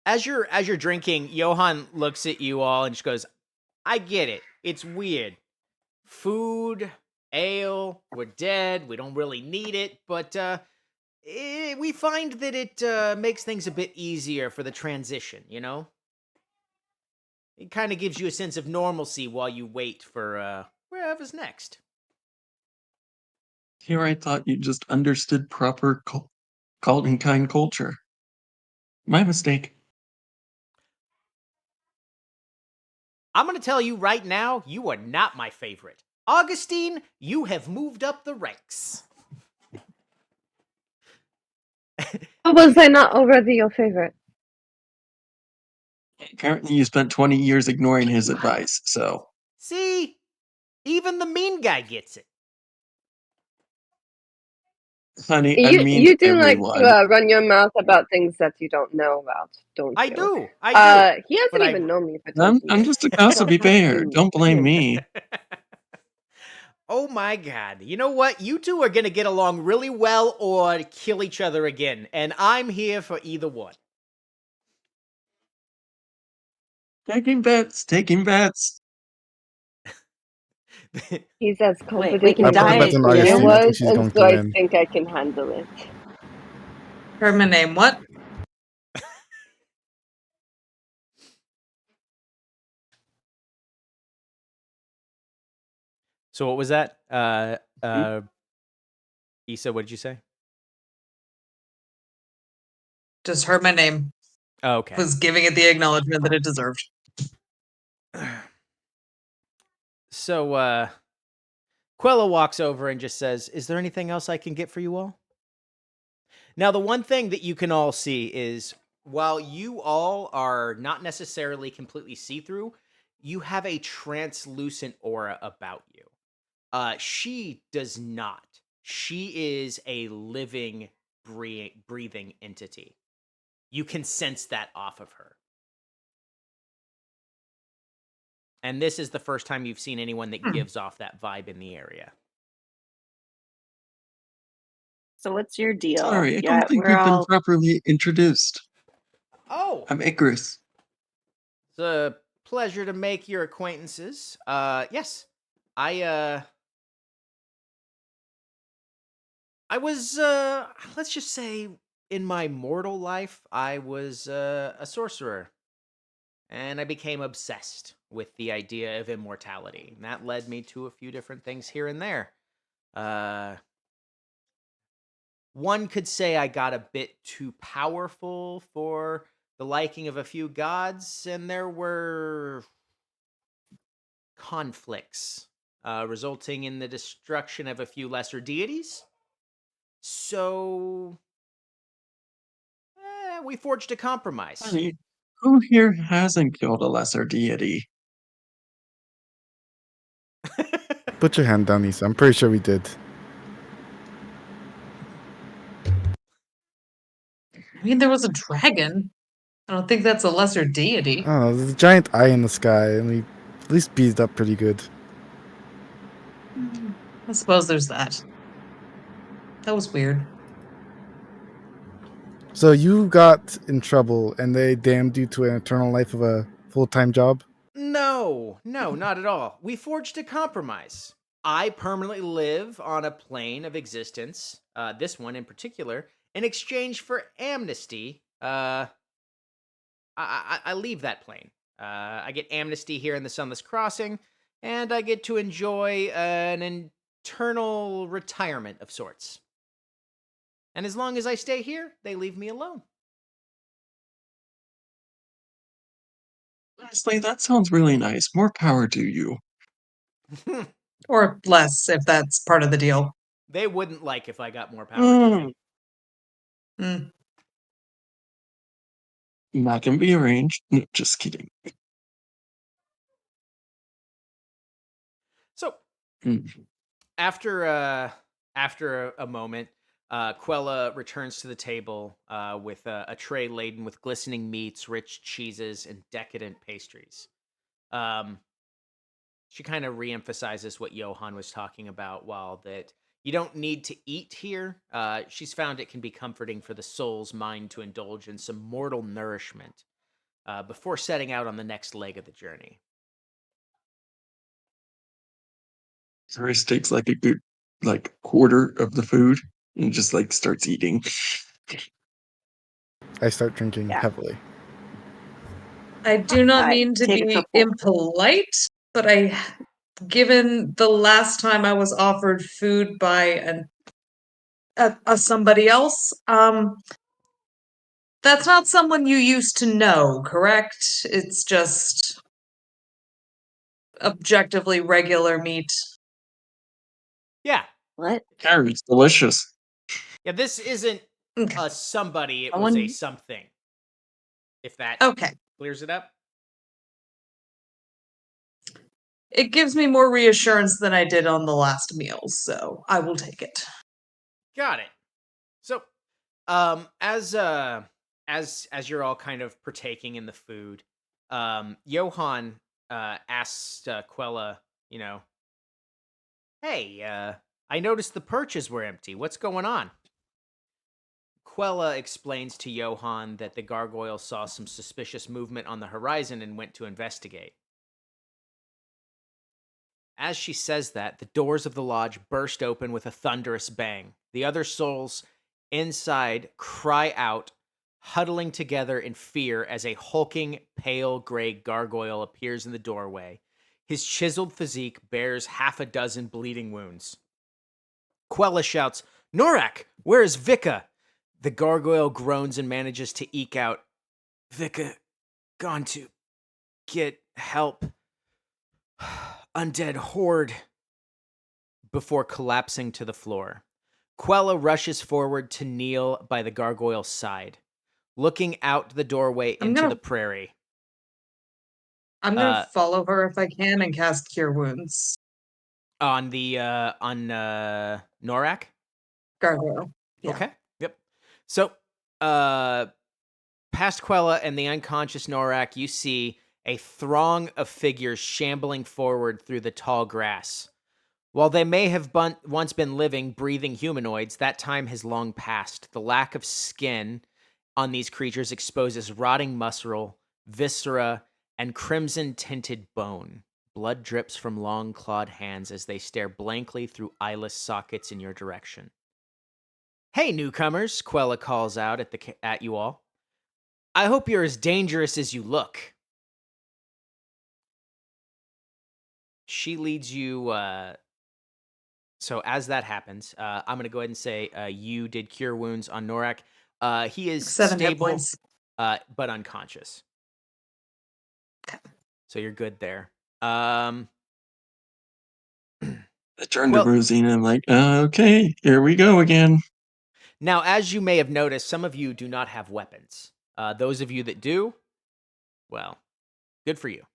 As you're drinking, Johann looks at you all and just goes, "I get it. It's weird. Food, ale, we're dead. We don't really need it, but we find that it makes things a bit easier for the transition, you know? It kind of gives you a sense of normalcy while you wait for wherever's next." Here I thought you just understood proper cult and kind culture. My mistake. I'm going to tell you right now, you are not my favorite. Augustine, you have moved up the ranks. How was I not already your favorite? Apparently you spent 20 years ignoring his advice, so. See? Even the mean guy gets it. Honey, You I mean you do everyone. like to run your mouth about things that you don't know about, don't I you? do. I do. He hasn't But even known me for 20 I'm years. just a gossipy bear. Ooh, Don't blame me. Oh my god. You know what? You two are going to get along really well or kill each other again. And I'm here for either one. Taking bets, taking bets. He's as Wait, we confident can in I put a bet die. his on deal Augustine. I think was, she's and going so to I win. think I can handle it. Her name what? So what was that? Issa, what did you say? Just heard my name. Oh, okay. Was giving it the acknowledgement that it deserved. So, Quella walks over and just says, "Is there anything else I can get for you all?" Now, the one thing that you can all see is while you all are not necessarily completely see-through, you have a translucent aura about you. She does not. She is a living, breathing entity. You can sense that off of her. And this is the first time you've seen anyone that gives off that vibe in the area. So what's your deal? Sorry, I Yeah, don't think we're we've been all properly introduced. Oh, I'm Icarus. it's a pleasure to make your acquaintances. Yes, I was, let's just say, in my mortal life, I was a sorcerer. And I became obsessed with the idea of immortality. And that led me to a few different things here and there. One could say I got a bit too powerful for the liking of a few gods, and there were conflicts resulting in the destruction of a few lesser deities. So, we forged a compromise. Honey, who here hasn't killed a lesser deity? Put your hand down, Issa. I'm pretty sure we did. I mean, there was a dragon. I don't think that's a lesser deity. Oh, there's a giant eye in the sky, and we at least beat it up pretty good. I suppose there's that. That was weird. So you got in trouble, and they damned you to an eternal life of a full-time job? No, not at all. We forged a compromise. I permanently live on a plane of existence, this one in particular, in exchange for amnesty. I leave that plane. I get amnesty here in the Sunless Crossing, and I get to enjoy an eternal retirement of sorts. And as long as I stay here, they leave me alone. Honestly, that sounds really nice. More power to you. Or less, if that's part of the deal. They wouldn't like if I got more power to me. Mm. That can be arranged. No, just kidding. So, Mm. after a moment, Quella returns to the table with a tray laden with glistening meats, rich cheeses, and decadent pastries. She kind of reemphasizes what Johan was talking about, while that you don't need to eat here. She's found it can be comforting for the soul's mind to indulge in some mortal nourishment before setting out on the next leg of the journey. Chris takes like a good quarter of the food and just like starts eating. I start drinking Yeah. heavily. I do not I mean to take a be couple- impolite, but given the last time I was offered food by a somebody else, that's not someone you used to know, correct? It's just objectively regular meat. Yeah, What? Carrot's delicious. yeah. This isn't Okay. a somebody; it I was a wouldn't- something. If that Okay. clears it up. It gives me more reassurance than I did on the last meal, so I will take it. Got it. So, as you're all kind of partaking in the food, Johan asks Quella, Hey, I noticed the perches were empty. What's going on? Quella explains to Johann that the gargoyle saw some suspicious movement on the horizon and went to investigate. As she says that, the doors of the lodge burst open with a thunderous bang. The other souls inside cry out, huddling together in fear as a hulking, pale gray gargoyle appears in the doorway. His chiseled physique bears half a dozen bleeding wounds. Quella shouts, "Norak, where is Vika?" The gargoyle groans and manages to eke out, "Vika, gone to get help. Undead horde," before collapsing to the floor. Quella rushes forward to kneel by the gargoyle's side, looking out the doorway I'm into gonna the prairie. I'm gonna Uh, follow her if I can and cast Cure Wounds. on Norak? Gargoyle. Yeah. Okay. Yep. So, past Quella and the unconscious Norak, you see a throng of figures shambling forward through the tall grass. While they may have once been living, breathing humanoids, that time has long passed. The lack of skin on these creatures exposes rotting muscle, viscera, and crimson-tinted bone. Blood drips from long clawed hands as they stare blankly through eyeless sockets in your direction. "Hey, newcomers," Quella calls out at you all. "I hope you're as dangerous as you look." She leads you. So as that happens, I'm going to go ahead and say you did Cure Wounds on Norak. He is 7 hit stable, points. but unconscious. So you're good there. I turned Well- to Rosina and I'm like, okay, here we go again. Now, as you may have noticed, some of you do not have weapons. Those of you that do, well, good for you.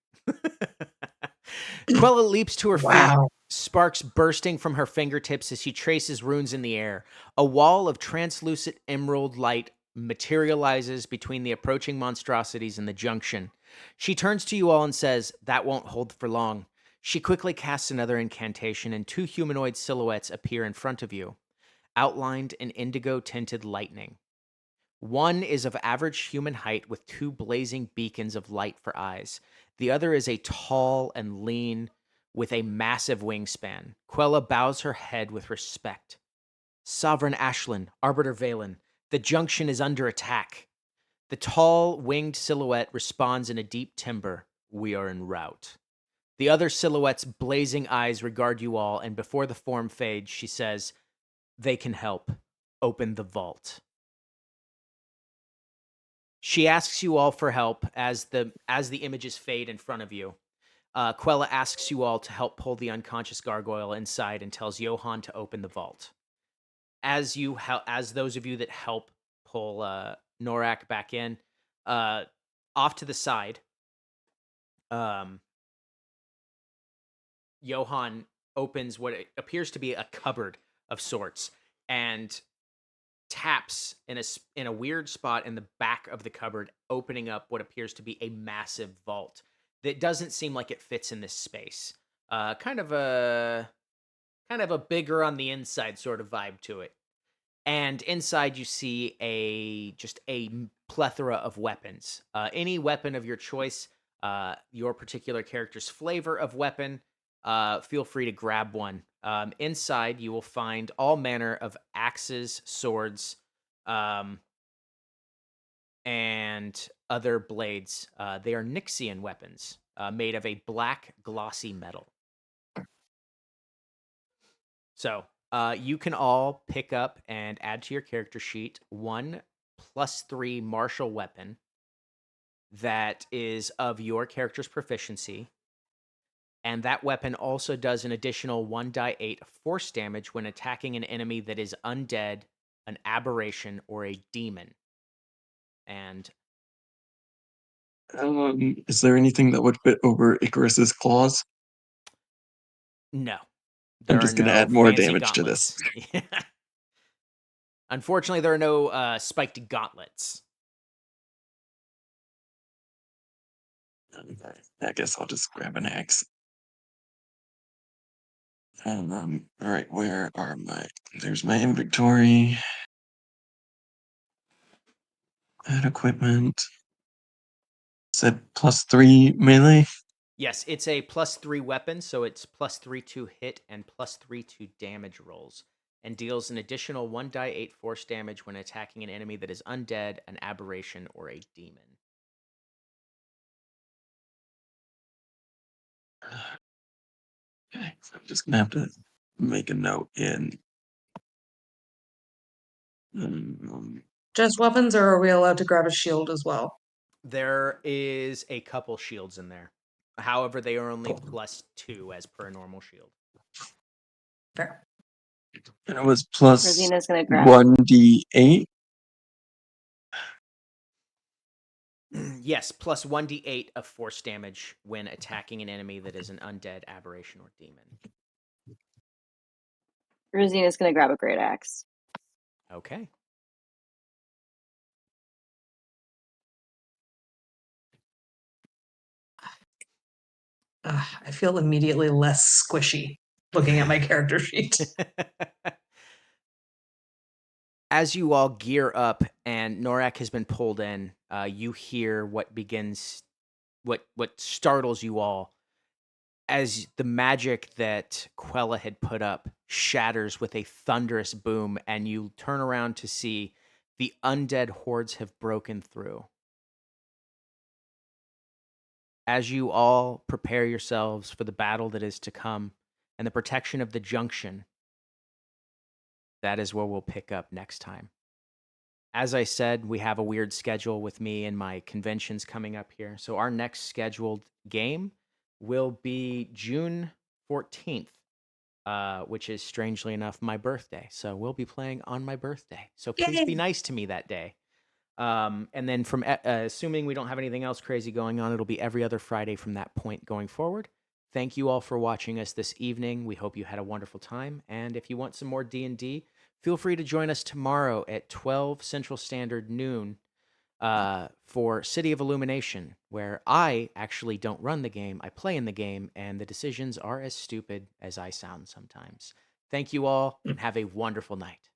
Quella leaps to her feet, Wow. sparks bursting from her fingertips as she traces runes in the air. A wall of translucent emerald light materializes between the approaching monstrosities and the junction. She turns to you all and says, "That won't hold for long." She quickly casts another incantation, and 2 humanoid silhouettes appear in front of you, outlined in indigo-tinted lightning. One is of average human height with 2 blazing beacons of light for eyes. The other is a tall and lean with a massive wingspan. Quella bows her head with respect. "Sovereign Ashlyn, Arbiter Valen, the junction is under attack." The tall, winged silhouette responds in a deep timbre, "We are en route." The other silhouette's blazing eyes regard you all, and before the form fades, she says, "They can help. Open the vault." She asks you all for help as the images fade in front of you. Quella asks you all to help pull the unconscious gargoyle inside and tells Johann to open the vault. As those of you that help pull Norak back in, off to the side, Johann opens what appears to be a cupboard of sorts and taps in a weird spot in the back of the cupboard, opening up what appears to be a massive vault that doesn't seem like it fits in this space. Kind of a bigger on the inside sort of vibe to it. And inside you see a plethora of weapons. Any weapon of your choice, your particular character's flavor of weapon, feel free to grab one. Inside, you will find all manner of axes, swords, and other blades. They are Nyxian weapons, made of a black, glossy metal. So, you can all pick up and add to your character sheet 1 +3 martial weapon that is of your character's proficiency. And that weapon also does an additional 1d8 force damage when attacking an enemy that is undead, an aberration, or a demon. And Is there anything that would fit over Icarus's claws? no. I'm There just are gonna no add more fancy damage to this. gauntlets. Unfortunately, there are no spiked gauntlets. I guess I'll just grab an axe. All right, where are my? There's my inventory. Add equipment. Said +3 melee. Yes, it's a +3 weapon, so it's +3 to hit and +3 to damage rolls, and deals an additional 1d8 force damage when attacking an enemy that is undead, an aberration, or a demon. Okay, so I'm just gonna have to make a note in. Just weapons, or are we allowed to grab a shield as well? There is a couple shields in there. However, they are only +2 as per a normal shield. Fair. And it was plus Rosina's gonna grab 1d8. Yes, plus 1d8 of force damage when attacking an enemy that is an undead, aberration, or demon. Rosina's gonna grab a great axe. Okay. I feel immediately less squishy looking at my character sheet. As you all gear up and Norak has been pulled in, you hear what startles you all as the magic that Quella had put up shatters with a thunderous boom, and you turn around to see the undead hordes have broken through. As you all prepare yourselves for the battle that is to come and the protection of the junction, that is where we'll pick up next time. As I said, we have a weird schedule with me and my conventions coming up here. So our next scheduled game will be June 14th, which is strangely enough my birthday. So we'll be playing on my birthday. So please be nice to me that day. And then from assuming we don't have anything else crazy going on, it'll be every other Friday from that point going forward. Thank you all for watching us this evening. We hope you had a wonderful time. And if you want some more D&D, feel free to join us tomorrow at 12 Central Standard noon for City of Illumination, where I actually don't run the game. I play in the game, and the decisions are as stupid as I sound sometimes. Thank you all, and have a wonderful night.